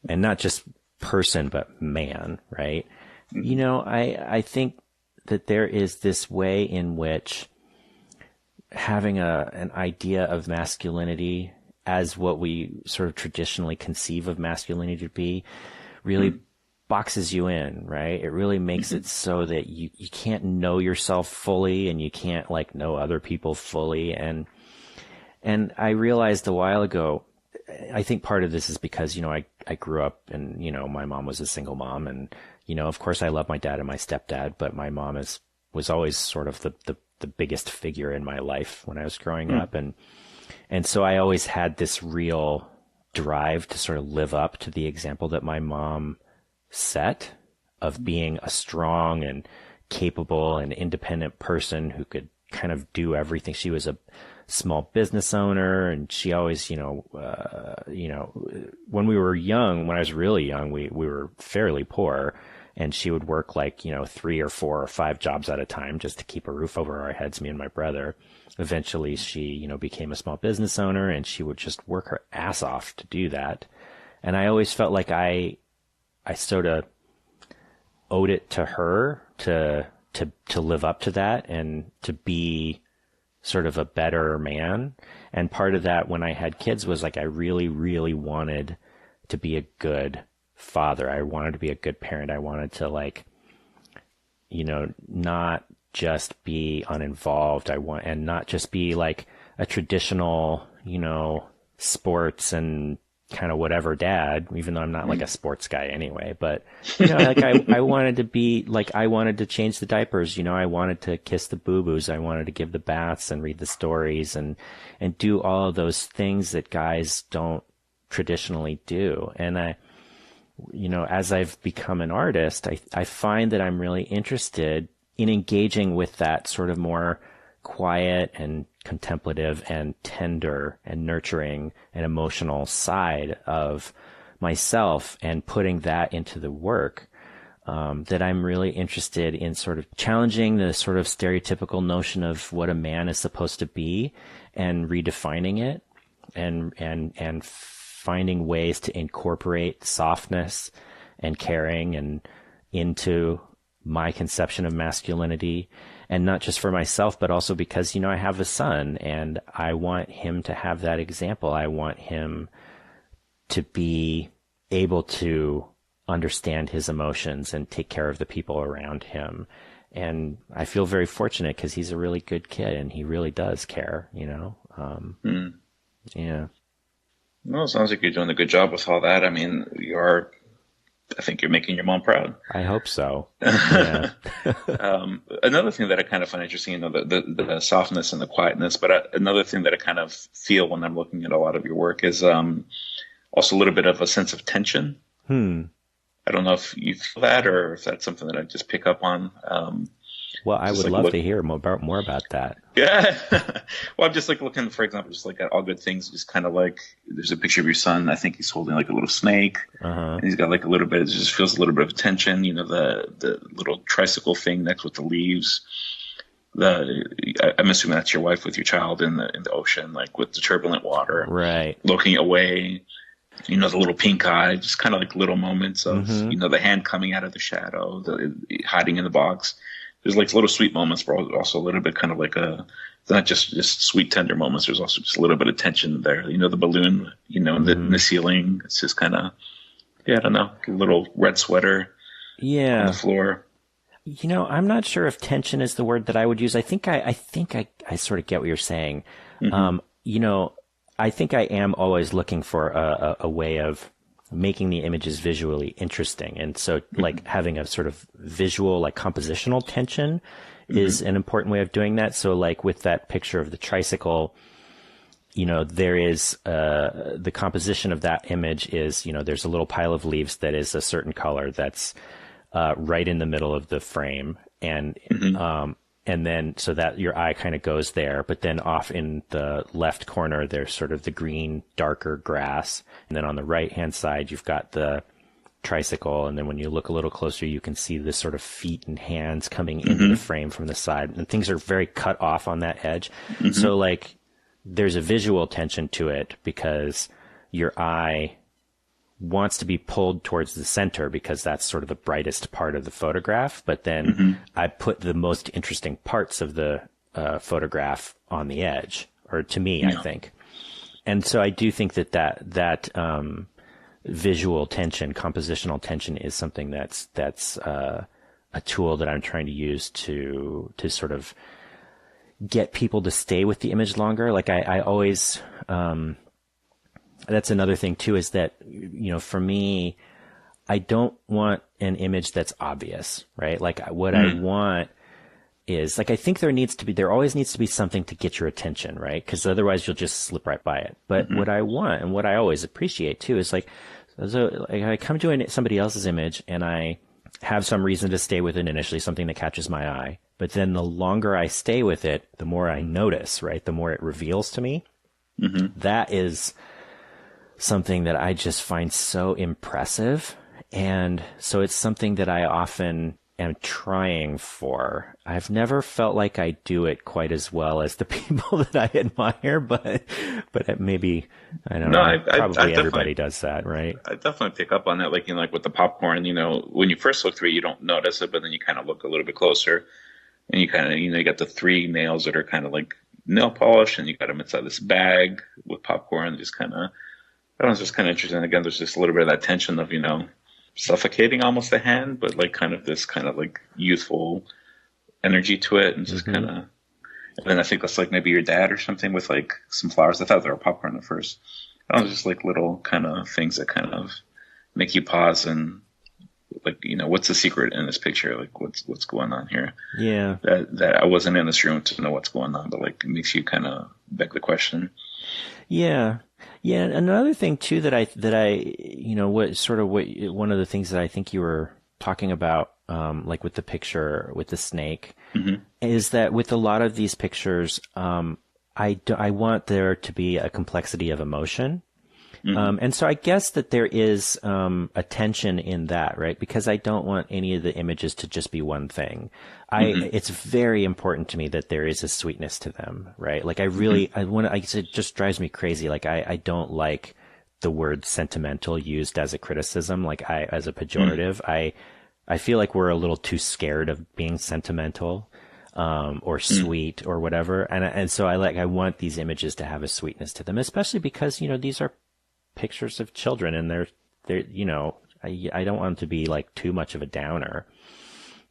And not just person, but man, right? You know, I think that there is this way in which having an idea of masculinity as what we sort of traditionally conceive of masculinity to be really boxes you in, right? It really makes it so that you can't know yourself fully, and you can't like know other people fully. And I realized a while ago, I think part of this is because, you know, I grew up, and, you know, my mom was a single mom, and, you know, of course I love my dad and my stepdad, but my mom was always sort of the biggest figure in my life when I was growing up. And so I always had this real drive to sort of live up to the example that my mom set of being a strong and capable and independent person who could kind of do everything. She was a small business owner, and she always, when we were young, when I was really young, we were fairly poor, and she would work like, 3 or 4 or 5 jobs at a time just to keep a roof over our heads, me and my brother. Eventually she, became a small business owner, and she would just work her ass off to do that. And I always felt like I sort of owed it to her to live up to that and to be sort of a better man. And part of that when I had kids was like, I really, really wanted to be a good father. I wanted to be a good parent. I wanted to not just be uninvolved. And not just be like a traditional, sports and kind of whatever dad, even though I'm not like a sports guy anyway, but like I wanted to be like, I wanted to change the diapers, I wanted to kiss the boo-boos. I wanted to give the baths and read the stories and do all of those things that guys don't traditionally do. And as I've become an artist, I find that I'm really interested in engaging with that sort of more quiet and contemplative and tender and nurturing and emotional side of myself and putting that into the work. That I'm really interested in sort of challenging the sort of stereotypical notion of what a man is supposed to be and redefining it and finding ways to incorporate softness and caring and into my conception of masculinity. And not just for myself, but also because, I have a son and I want him to have that example. I want him to be able to understand his emotions and take care of the people around him. And I feel very fortunate because he's a really good kid and he really does care, Yeah. Well, it sounds like you're doing a good job with all that. I mean, I think you're making your mom proud. I hope so. Yeah. Another thing that I kind of find interesting, the softness and the quietness, but another thing that I kind of feel when I'm looking at a lot of your work is also a little bit of a sense of tension. I don't know if you feel that or if that's something that I just pick up on. Well, I would love to hear more about that. Yeah. Well, I'm just like looking, for example, just like at All Good Things, just kind of like there's a picture of your son. I think he's holding like a little snake. And he's got like a little bit, it just feels a little bit of tension, the little tricycle thing next with the leaves. I'm assuming that's your wife with your child in the ocean, like with the turbulent water. Right. Looking away, the little pink eye, just kind of like little moments of, the hand coming out of the shadow, hiding in the box. There's like little sweet moments, but also a little bit kind of like not just sweet, tender moments. There's also just a little bit of tension there. The balloon, in the ceiling. It's just kind of, I don't know, a little red sweater on the floor. I'm not sure if tension is the word that I would use. I think I sort of get what you're saying. I think I am always looking for a way of making the images visually interesting. And so like having a sort of visual, like compositional tension is an important way of doing that. So like with that picture of the tricycle, there is, the composition of that image is, there's a little pile of leaves that is a certain color that's, right in the middle of the frame. And then so that your eye kind of goes there, but then off in the left corner, there's sort of the green, darker grass. And then on the right hand side, you've got the tricycle. And then when you look a little closer, you can see the sort of feet and hands coming into the frame from the side. And things are very cut off on that edge. So like there's a visual tension to it because your eye wants to be pulled towards the center because that's sort of the brightest part of the photograph. But then I put the most interesting parts of the photograph on the edge, or to me, I think. And so I do think that visual tension, compositional tension is something that's a tool that I'm trying to use to sort of get people to stay with the image longer. Like I always, that's another thing too, is that, for me, I don't want an image that's obvious, right? Like what I want is like, I think there always needs to be something to get your attention, right? Because otherwise you'll just slip right by it. But what I want and what I always appreciate too is like, so like I come to somebody else's image and I have some reason to stay with it initially, something that catches my eye. But then the longer I stay with it, the more I notice, right? The more it reveals to me. That is something that I just find so impressive. And so it's something that I often am trying for. I've never felt like I do it quite as well as the people that I admire, but maybe, I don't know, probably everybody does that, right? I definitely pick up on that. Like, like with the popcorn, when you first look through it, you don't notice it, but then you kind of look a little bit closer and you kind of, you got the three nails that are kind of like nail polish and you got them inside this bag with popcorn, just kind of, that was just kind of interesting. Again, there's just a little bit of that tension of, suffocating almost the hand, but like kind of this kind of like youthful energy to it, and just kind of. And then I think that's like maybe your dad or something with like some flowers. I thought they were popcorn at first. I was just like little kind of things that kind of make you pause and like, what's the secret in this picture? Like what's going on here? Yeah. That I wasn't in this room to know what's going on, but like it makes you kind of beg the question. Yeah. Yeah. Another thing too that I, one of the things that I think you were talking about, like with the picture with the snake, is that with a lot of these pictures, I want there to be a complexity of emotion. And so I guess that there is a tension in that, right? Because I don't want any of the images to just be one thing. It's very important to me that there is a sweetness to them, right? Like it just drives me crazy. Like I don't like the word sentimental used as a criticism, as a pejorative. I feel like we're a little too scared of being sentimental, or sweet or whatever. And so I want these images to have a sweetness to them, especially because, these are pictures of children and they're, I don't want them to be like too much of a downer,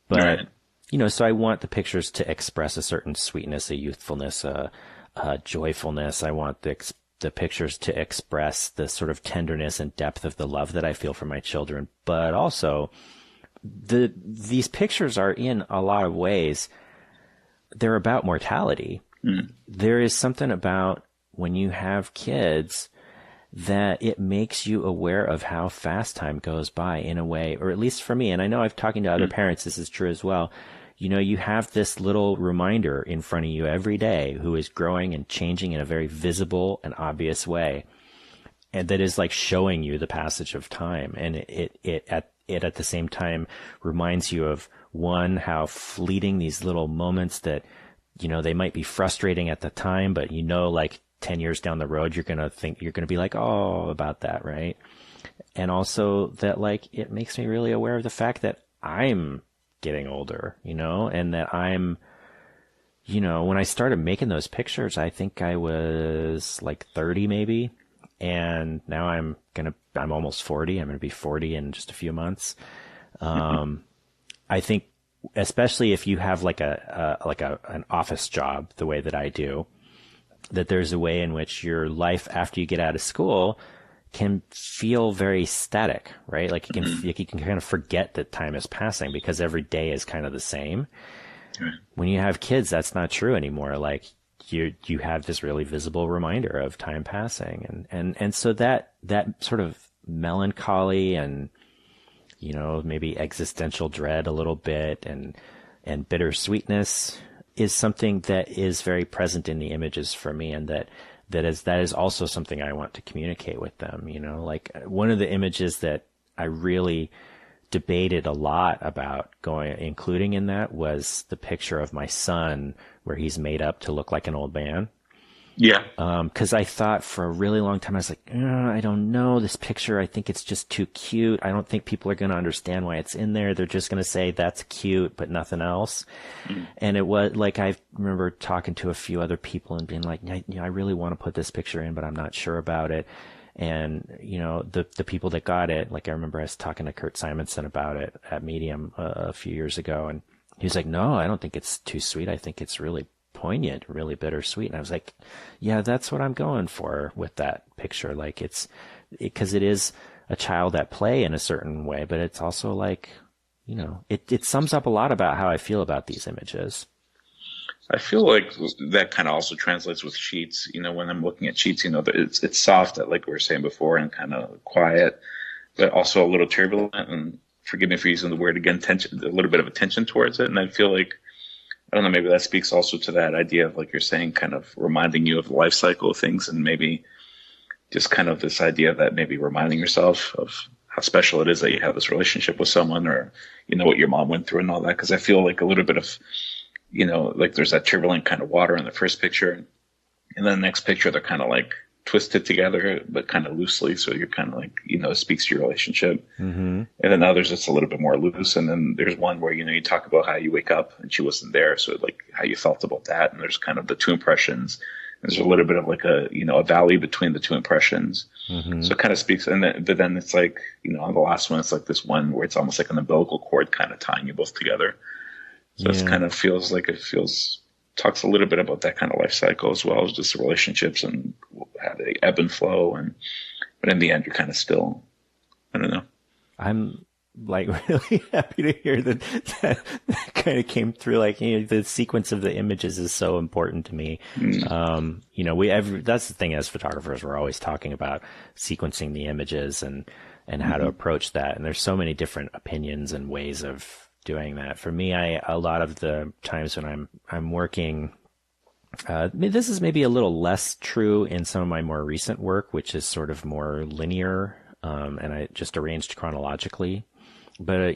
but, so I want the pictures to express a certain sweetness, a youthfulness, a joyfulness. I want the pictures to express the sort of tenderness and depth of the love that I feel for my children, but also these pictures are in a lot of ways, they're about mortality. There is something about when you have kids that it makes you aware of how fast time goes by in a way, or at least for me. And I know I've talking to other parents, this is true as well. You have this little reminder in front of you every day who is growing and changing in a very visible and obvious way. And that is like showing you the passage of time. And it at the same time reminds you of one, how fleeting these little moments that, they might be frustrating at the time, but like 10 years down the road, you're going to be like, oh, about that. Right. And also that like, it makes me really aware of the fact that I'm getting older, and that I'm, when I started making those pictures, I think I was like 30 maybe. And now I'm almost 40. I'm going to be 40 in just a few months. I think, especially if you have like an office job, the way that I do, that there's a way in which your life after you get out of school can feel very static, right? Like you can kind of forget that time is passing because every day is kind of the same. When you have kids, that's not true anymore. Like you have this really visible reminder of time passing. And so that sort of melancholy and, maybe existential dread a little bit and bittersweetness is something that is very present in the images for me. And that is also something I want to communicate with them. Like one of the images that I really debated a lot about including in that was the picture of my son where he's made up to look like an old man. Yeah. 'Cause I thought for a really long time, I was like, I don't know this picture. I think it's just too cute. I don't think people are going to understand why it's in there. They're just going to say that's cute, but nothing else. And it was like, I remember talking to a few other people and being like, I really want to put this picture in, but I'm not sure about it. And, the people that got it, like I remember I was talking to Kurt Simonson about it at Medium a few years ago. And he was like, no, I don't think it's too sweet. I think it's really poignant, really bittersweet. And I was like, yeah, that's what I'm going for with that picture. Like because it is a child at play in a certain way, but it's also like, it sums up a lot about how I feel about these images. I feel like that kind of also translates with sheets. When I'm looking at sheets, it's soft, like we were saying before, and kind of quiet, but also a little turbulent. And forgive me for using the word again, tension, a little bit of a tension towards it. And I feel like, I don't know, maybe that speaks also to that idea of, like you're saying, kind of reminding you of the life cycle of things, and maybe just kind of this idea that maybe reminding yourself of how special it is that you have this relationship with someone, or, what your mom went through and all that. Because I feel like a little bit of, like there's that turbulent kind of water in the first picture, and then the next picture, they're kind of like twisted together, but kind of loosely. So you're kind of like, it speaks to your relationship. And then others, it's a little bit more loose. And then there's one where, you talk about how you wake up and she wasn't there. So like how you felt about that. And there's kind of the two impressions. There's a little bit of like a valley between the two impressions. So it kind of speaks. But then it's like, on the last one, it's like this one where it's almost like an umbilical cord kind of tying you both together. So it kind of feels like talks a little bit about that kind of life cycle as well as just the relationships and how they ebb and flow. But in the end, you're kind of still, I don't know. I'm like really happy to hear that kind of came through. Like, the sequence of the images is so important to me. That's the thing as photographers, we're always talking about sequencing the images and how to approach that. And there's so many different opinions and ways of doing that. For me, a lot of the times when I'm working, this is maybe a little less true in some of my more recent work, which is sort of more linear, and I just arranged chronologically. But,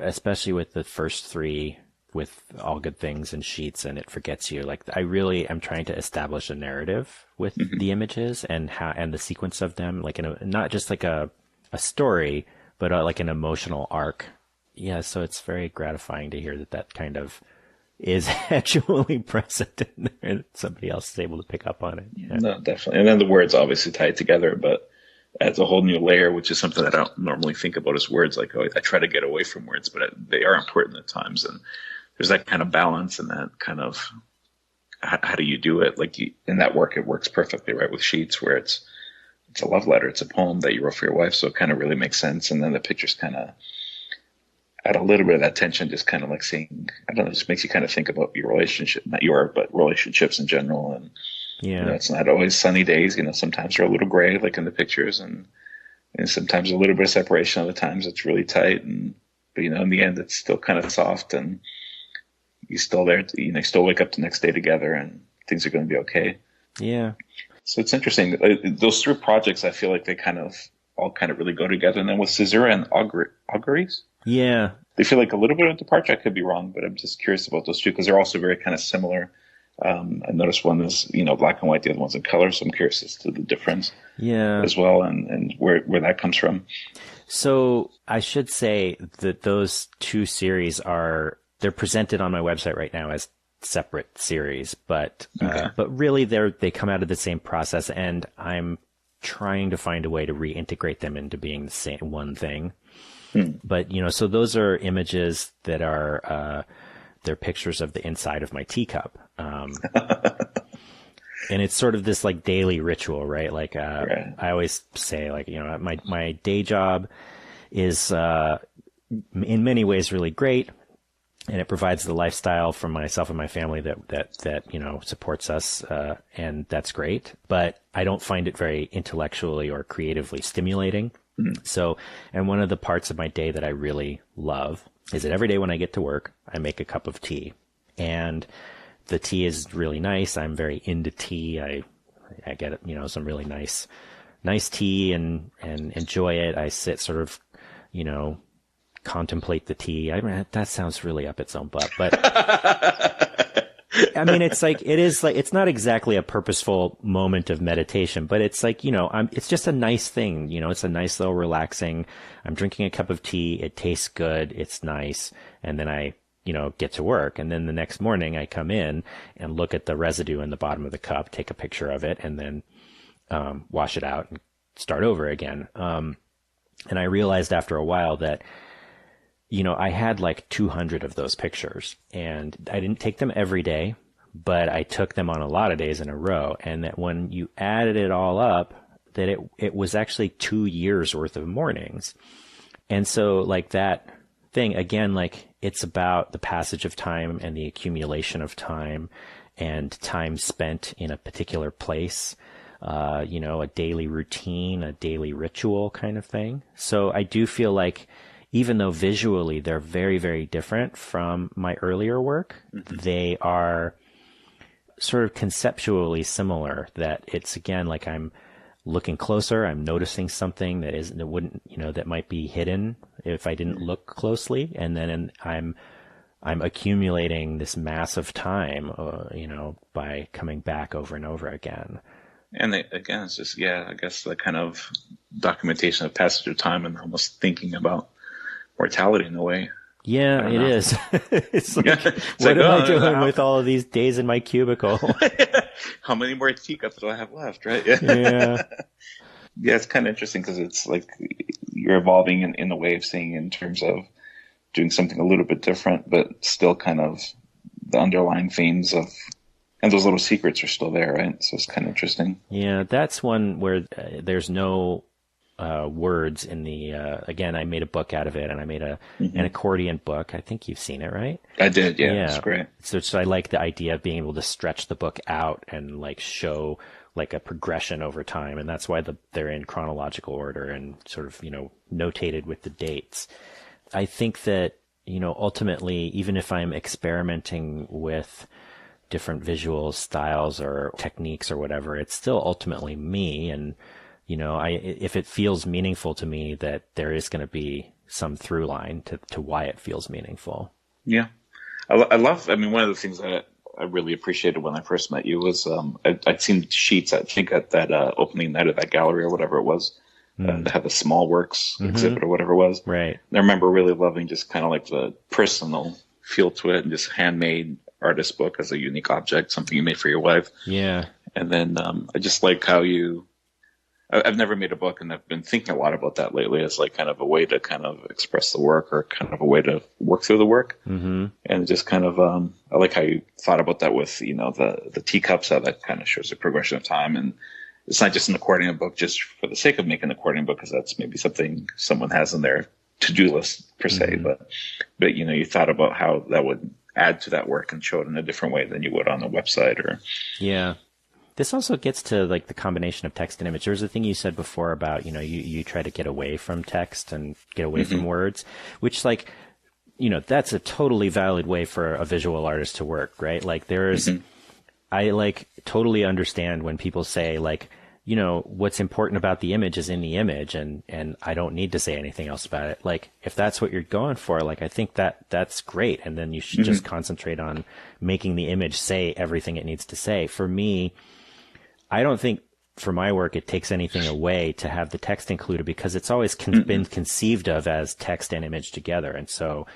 especially with the first three, with All Good Things and Sheets and It Forgets You, like I really am trying to establish a narrative with the images and the sequence of them, like not just like a story, but like an emotional arc. Yeah, so it's very gratifying to hear that kind of is actually present in there and somebody else is able to pick up on it. Yeah. No, definitely. And then the words obviously tie it together, but adds a whole new layer, which is something I don't normally think about as words. Like, I try to get away from words, but they are important at times. And there's that kind of balance and that kind of, how do you do it? Like in that work, it works perfectly, right? With Sheets, where it's a love letter. It's a poem that you wrote for your wife. So it kind of really makes sense. And then the pictures kind of add a little bit of that tension, just kind of like seeing, I don't know, it just makes you kind of think about your relationship, but relationships in general. And, it's not always sunny days. Sometimes they're a little gray, like in the pictures, and sometimes a little bit of separation. Other times it's really tight, but in the end, it's still kind of soft, and you still there. You still wake up the next day together, and things are going to be okay. Yeah. So it's interesting. Those three projects, I feel like they all really go together. And then with Caesura and Auguries, yeah, they feel like a little bit of departure. I could be wrong, but I'm just curious about those two because they're also very kind of similar. I noticed one is, black and white, the other one's in color. So I'm curious as to the difference as well and where that comes from. So I should say that those two series they're presented on my website right now as separate series, but really they come out of the same process, and I'm trying to find a way to reintegrate them into being the same one thing. But, so those are images that are, they're pictures of the inside of my teacup. And it's sort of this like daily ritual, right? Like, right. I always say like, my day job is, in many ways really great. And it provides the lifestyle for myself and my family that supports us. And that's great, but I don't find it very intellectually or creatively stimulating. So, and one of the parts of my day that I really love is that every day when I get to work, I make a cup of tea, and the tea is really nice. I'm very into tea. I get, some really nice tea and enjoy it. I sit sort of, contemplate the tea. That sounds really up its own butt, but I mean, it's not exactly a purposeful moment of meditation, but it's like, it's just a nice thing. It's a nice little relaxing. I'm drinking a cup of tea. It tastes good. It's nice. And then I, get to work. And then the next morning I come in and look at the residue in the bottom of the cup, take a picture of it, and then, wash it out and start over again. And I realized after a while that, I had like 200 of those pictures, and I didn't take them every day, but I took them on a lot of days in a row. And that when you added it all up, that it was actually 2 years worth of mornings. And so like that thing, again, like it's about the passage of time and the accumulation of time and time spent in a particular place, a daily routine, a daily ritual kind of thing. So I do feel like, even though visually they're very, very different from my earlier work, they are sort of conceptually similar. That it's, again, like I'm looking closer, I'm noticing something that might be hidden if I didn't look closely, and then I'm accumulating this mass of time, by coming back over and over again. And again, it's just, I guess the kind of documentation of passage of time and almost thinking about mortality in a way. Yeah, it is. It's like, what am I doing with all of these days in my cubicle? How many more teacups do I have left, right? Yeah. Yeah, it's kind of interesting because it's like you're evolving in the way of seeing in terms of doing something a little bit different, but still kind of the underlying themes of, and those little secrets are still there, right? So it's kind of interesting. Yeah, that's one where there's no words in the, again, I made a book out of it, and I made an accordion book. I think you've seen it, right? I did, yeah. It's great. So I like the idea of being able to stretch the book out and like show like a progression over time. And that's why they're in chronological order and sort of, notated with the dates. I think that, ultimately, even if I'm experimenting with different visual styles or techniques or whatever, it's still ultimately me. And, if it feels meaningful to me, that there is going to be some through line to why it feels meaningful. Yeah. I love, one of the things that I really appreciated when I first met you was I'd seen sheets, I think, at that opening night of that gallery or whatever it was. That had the small works exhibit or whatever it was. Right. And I remember really loving just kind of like the personal feel to it, and just handmade artist book as a unique object, something you made for your wife. Yeah. And then I just like how I've never made a book, and I've been thinking a lot about that lately as like kind of a way to kind of express the work, or kind of a way to work through the work. Mm-hmm. And just kind of, I like how you thought about that with, the teacups, how that kind of shows the progression of time. And it's not just an accordion book just for the sake of making an accordion book, because that's maybe something someone has in their to-do list per se. Mm-hmm. But, you thought about how that would add to that work and show it in a different way than you would on a website or. Yeah. This also gets to like the combination of text and image. There's a thing you said before about, you try to get away from text and get away from words, which like, that's a totally valid way for a visual artist to work, right? Like I like totally understand when people say like, what's important about the image is in the image, and I don't need to say anything else about it. Like, if that's what you're going for, like, I think that's great. And then you should just concentrate on making the image say everything it needs to say. For me, I don't think for my work it takes anything away to have the text included, because it's always been conceived of as text and image together. And so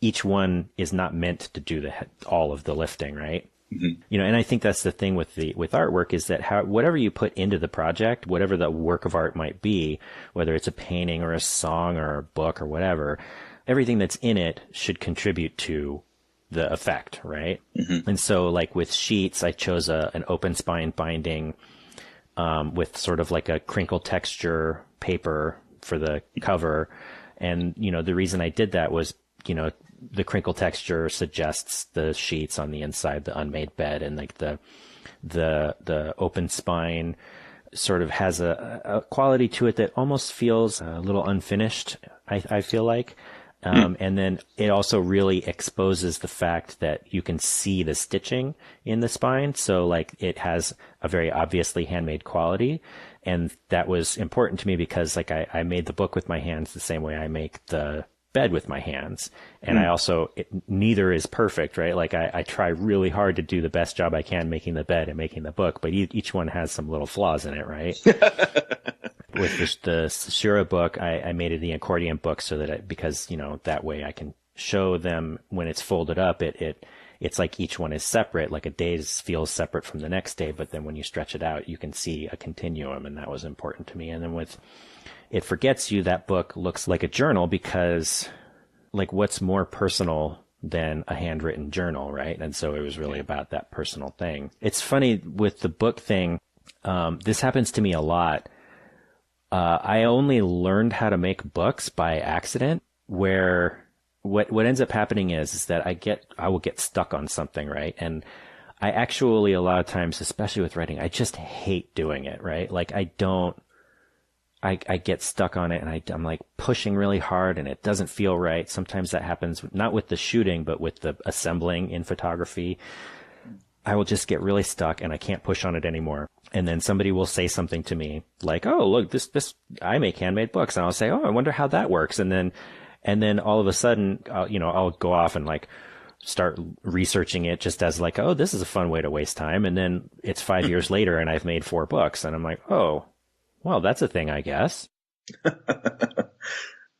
each one is not meant to do all of the lifting, right? Mm-hmm. And I think that's the thing with artwork, is that whatever you put into the project, whatever the work of art might be, whether it's a painting or a song or a book or whatever, everything that's in it should contribute to the effect, right? Mm-hmm. And so like with sheets, I chose an open spine binding with sort of like a crinkle texture paper for the cover. And, the reason I did that was, the crinkle texture suggests the sheets on the inside, the unmade bed, and like the open spine sort of has a quality to it that almost feels a little unfinished, I feel like. And then it also really exposes the fact that you can see the stitching in the spine. So like it has a very obviously handmade quality. And that was important to me because like I made the book with my hands the same way I make the bed with my hands. And I also, neither is perfect, right? Like I try really hard to do the best job I can making the bed and making the book, but each one has some little flaws in it, right? With the Shura book, I made it the accordion book so that because, that way I can show them when it's folded up, it's like each one is separate, like a day feels separate from the next day, but then when you stretch it out, you can see a continuum, and that was important to me. And then with It Forgets You, that book looks like a journal because, like, what's more personal than a handwritten journal, right? And so it was really about that personal thing. It's funny with the book thing, this happens to me a lot. I only learned how to make books by accident, where what ends up happening is that I will get stuck on something, right? And I actually, a lot of times, especially with writing, I just hate doing it, right? Like I get stuck on it, and I'm like pushing really hard, and it doesn't feel right. Sometimes that happens not with the shooting, but with the assembling in photography. I will just get really stuck, and I can't push on it anymore. And then somebody will say something to me like, "Oh, look, this I make handmade books," and I'll say, "Oh, I wonder how that works." And then all of a sudden, I'll go off and like start researching it just as like, "Oh, this is a fun way to waste time." And then it's 5 years later, and I've made 4 books, and I'm like, "Oh, well, that's a thing, I guess."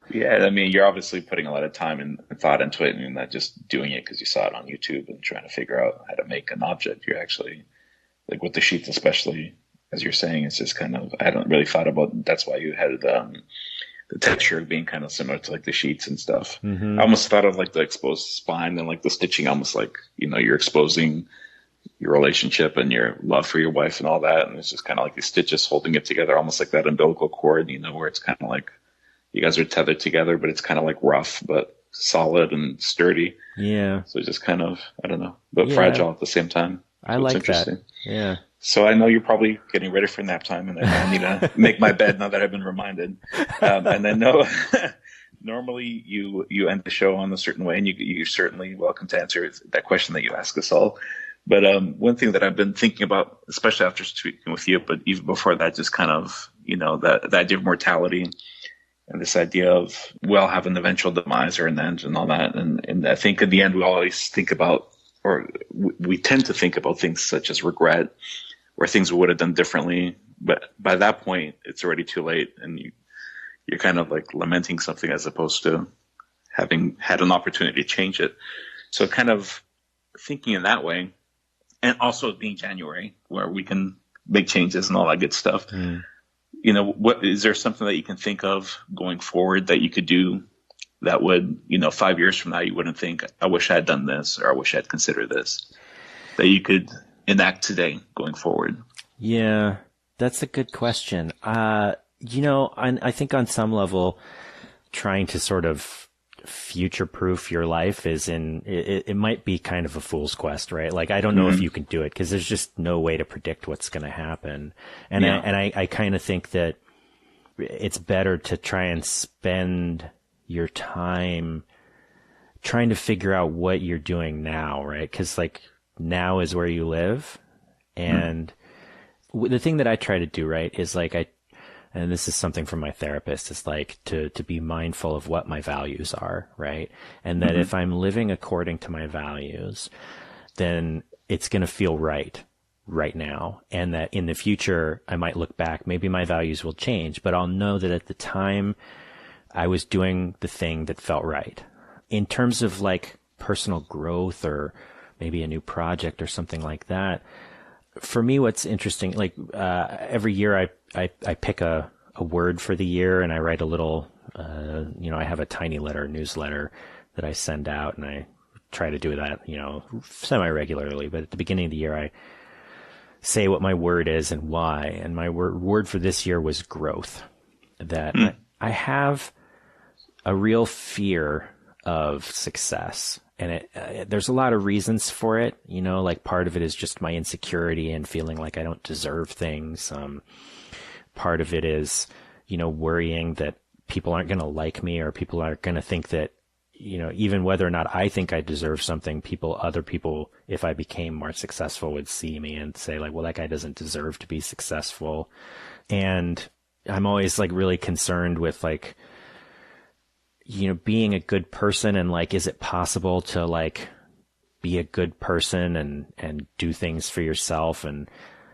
Yeah, I mean, you're obviously putting a lot of time and thought into it, and you're not just doing it because you saw it on YouTube and trying to figure out how to make an object. You're actually, like with the sheets especially, as you're saying, it's just kind of, I hadn't really thought about, that's why you had the texture being kind of similar to like the sheets and stuff. Mm-hmm. I almost thought of like the exposed spine and like the stitching, almost like, you're exposing your relationship and your love for your wife and all that. And it's just kind of like these stitches holding it together, almost like that umbilical cord, where it's kind of like you guys are tethered together, but it's kind of like rough, but solid and sturdy. Yeah. So just kind of, I don't know, but fragile at the same time. So I like that. Yeah. So I know you're probably getting ready for nap time, and I need to make my bed now that I've been reminded. And I know normally you end the show on a certain way, and you're certainly welcome to answer that question that you ask us all. But one thing that I've been thinking about, especially after speaking with you, but even before that, just kind of, the idea of mortality and this idea of we'll have an eventual demise or an end and all that. And I think in the end, we always think about, or we tend to think about things such as regret or things we would have done differently. But by that point, it's already too late. And you're kind of like lamenting something as opposed to having had an opportunity to change it. So kind of thinking in that way, and also being January where we can make changes and all that good stuff. Mm. What is there something that you can think of going forward that you could do that would, 5 years from now, you wouldn't think, I wish I had done this, or I wish I'd considered this, that you could enact today going forward? Yeah, that's a good question. I think on some level, trying to sort of future-proof your life it might be kind of a fool's quest, right? Like, I don't know if you can do it because there's just no way to predict what's going to happen. And I kind of think that it's better to try and spend your time trying to figure out what you're doing now, right? Because like now is where you live. And the thing that I try to do, right, is like and this is something from my therapist, is like to be mindful of what my values are, right? And that if I'm living according to my values, then it's going to feel right now. And that in the future, I might look back, maybe my values will change, but I'll know that at the time I was doing the thing that felt right. In terms of like personal growth or maybe a new project or something like that, for me, what's interesting, like every year I pick a word for the year and I write a little, I have a tiny newsletter that I send out, and I try to do that, semi-regularly. But at the beginning of the year, I say what my word is and why. And my word for this year was growth. That I have a real fear of success. And there's a lot of reasons for it, like part of it is just my insecurity and feeling like I don't deserve things. Part of it is, worrying that people aren't going to like me, or people aren't going to think that, even whether or not I think I deserve something, other people, if I became more successful, would see me and say like, well, that guy doesn't deserve to be successful. And I'm always like really concerned with like, being a good person, and like, is it possible to like be a good person and do things for yourself? And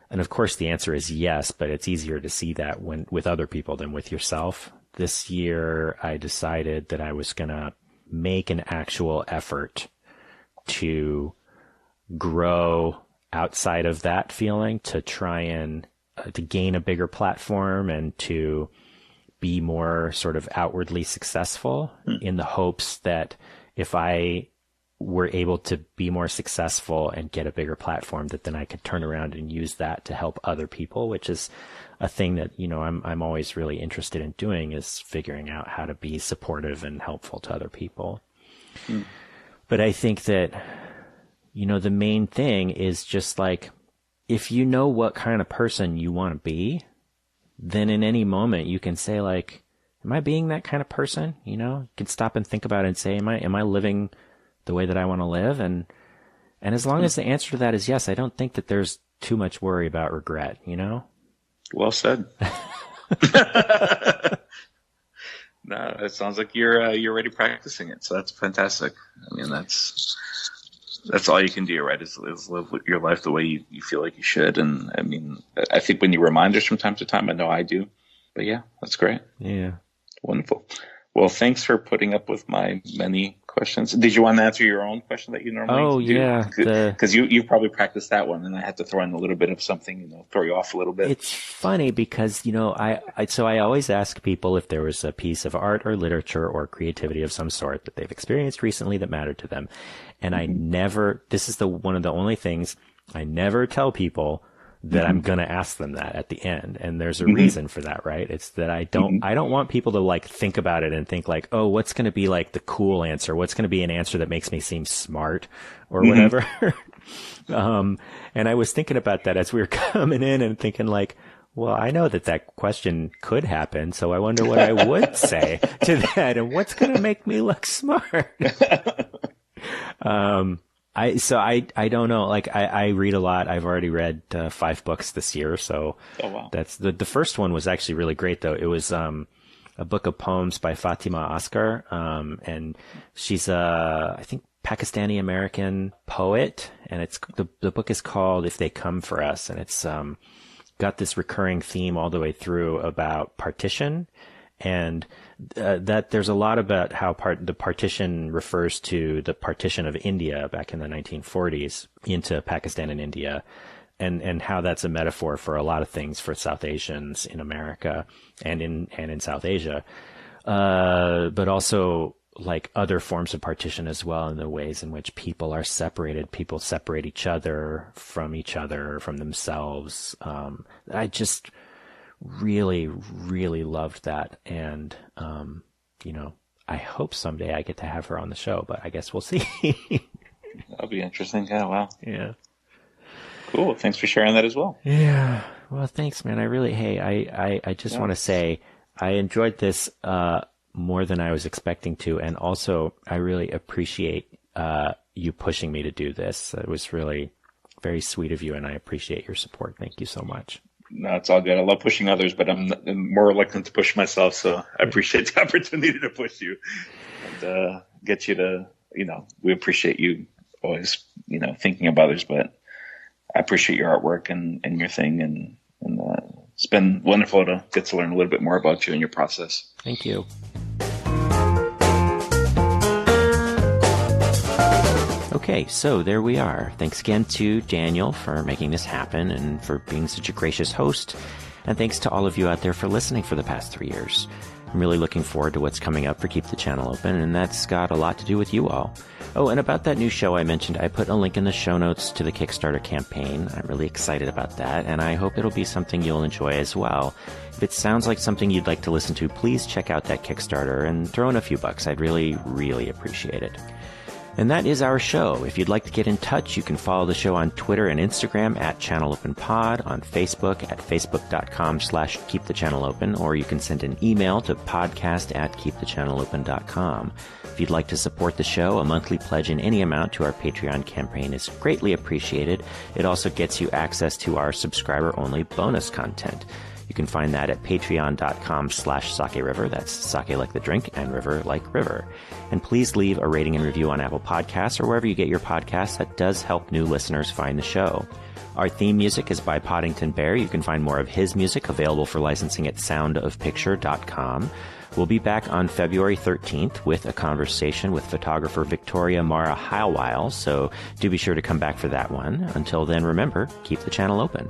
of course the answer is yes, but it's easier to see that with other people than with yourself. This year I decided that I was going to make an actual effort to grow outside of that feeling, to try and to gain a bigger platform and to be more sort of outwardly successful, in the hopes that if I were able to be more successful and get a bigger platform, that then I could turn around and use that to help other people, which is a thing that, I'm always really interested in doing, is figuring out how to be supportive and helpful to other people. But I think that, the main thing is just like, if you know what kind of person you want to be, then in any moment you can say like, am I being that kind of person? You can stop and think about it and say, am I living the way that I want to live? And as long as the answer to that is yes, I don't think that there's too much worry about regret, Well said. No, it sounds like you're already practicing it. So that's fantastic. I mean, that's all you can do, right? Is live your life the way you feel like you should. And I mean, I think when you remind us from time to time, I know I do, but yeah, that's great. Yeah. Wonderful. Well, thanks for putting up with my many questions. Did you want to answer your own question that you normally do? Yeah. Because you probably practiced that one, and I had to throw in a little bit of something, throw you off a little bit. It's funny because, I always ask people if there was a piece of art or literature or creativity of some sort that they've experienced recently that mattered to them. And this is one of the only things I never tell people that I'm going to ask them that at the end. And there's a reason for that, right? It's that I don't want people to like think about it and think like, oh, what's going to be like the cool answer? What's going to be an answer that makes me seem smart or whatever? And I was thinking about that as we were coming in and thinking like, well, I know that question could happen. So I wonder what I would say to that and what's going to make me look smart. I don't know. Like I read a lot. I've already read 5 books this year. So that's the first one was actually really great though. It was a book of poems by Fatima Asghar. And she's I think Pakistani American poet, and the book is called If They Come For Us, and it's got this recurring theme all the way through about partition. And that there's a lot about how the partition refers to the partition of India back in the 1940s into Pakistan and India, and how that's a metaphor for a lot of things for South Asians in America and in South Asia, but also like other forms of partition as well, in the ways in which people are separated. People separate each other, from themselves. I just really, really loved that. And, I hope someday I get to have her on the show, but I guess we'll see. That'll be interesting. Yeah. Wow. Yeah. Cool. Thanks for sharing that as well. Yeah. Well, thanks, man. I just want to say I enjoyed this, more than I was expecting to. And also I really appreciate, you pushing me to do this. It was really very sweet of you, and I appreciate your support. Thank you so much. No, it's all good. I love pushing others, but I'm more reluctant to push myself. So I appreciate the opportunity to push you and get you to, we appreciate you always, thinking of others, but I appreciate your artwork and your thing. And it's been wonderful to get to learn a little bit more about you and your process. Thank you. Okay, so there we are. Thanks again to Daniel for making this happen and for being such a gracious host. And thanks to all of you out there for listening for the past 3 years. I'm really looking forward to what's coming up for Keep the Channel Open, and that's got a lot to do with you all. Oh, and about that new show I mentioned, I put a link in the show notes to the Kickstarter campaign. I'm really excited about that, and I hope it'll be something you'll enjoy as well. If it sounds like something you'd like to listen to, please check out that Kickstarter and throw in a few bucks. I'd really, really appreciate it. And that is our show. If you'd like to get in touch, you can follow the show on Twitter and Instagram at ChannelOpenPod, on Facebook at facebook.com/KeepTheChannelOpen, or you can send an email to podcast@KeepTheChannelOpen.com. If you'd like to support the show, a monthly pledge in any amount to our Patreon campaign is greatly appreciated. It also gets you access to our subscriber-only bonus content. You can find that at patreon.com/SakeRiver. That's sake like the drink and river like river. And please leave a rating and review on Apple Podcasts or wherever you get your podcasts. That does help new listeners find the show. Our theme music is by Poddington Bear. You can find more of his music available for licensing at soundofpicture.com. We'll be back on February 13th with a conversation with photographer Victoria Mara Heilweil, so do be sure to come back for that one. Until then, remember, keep the channel open.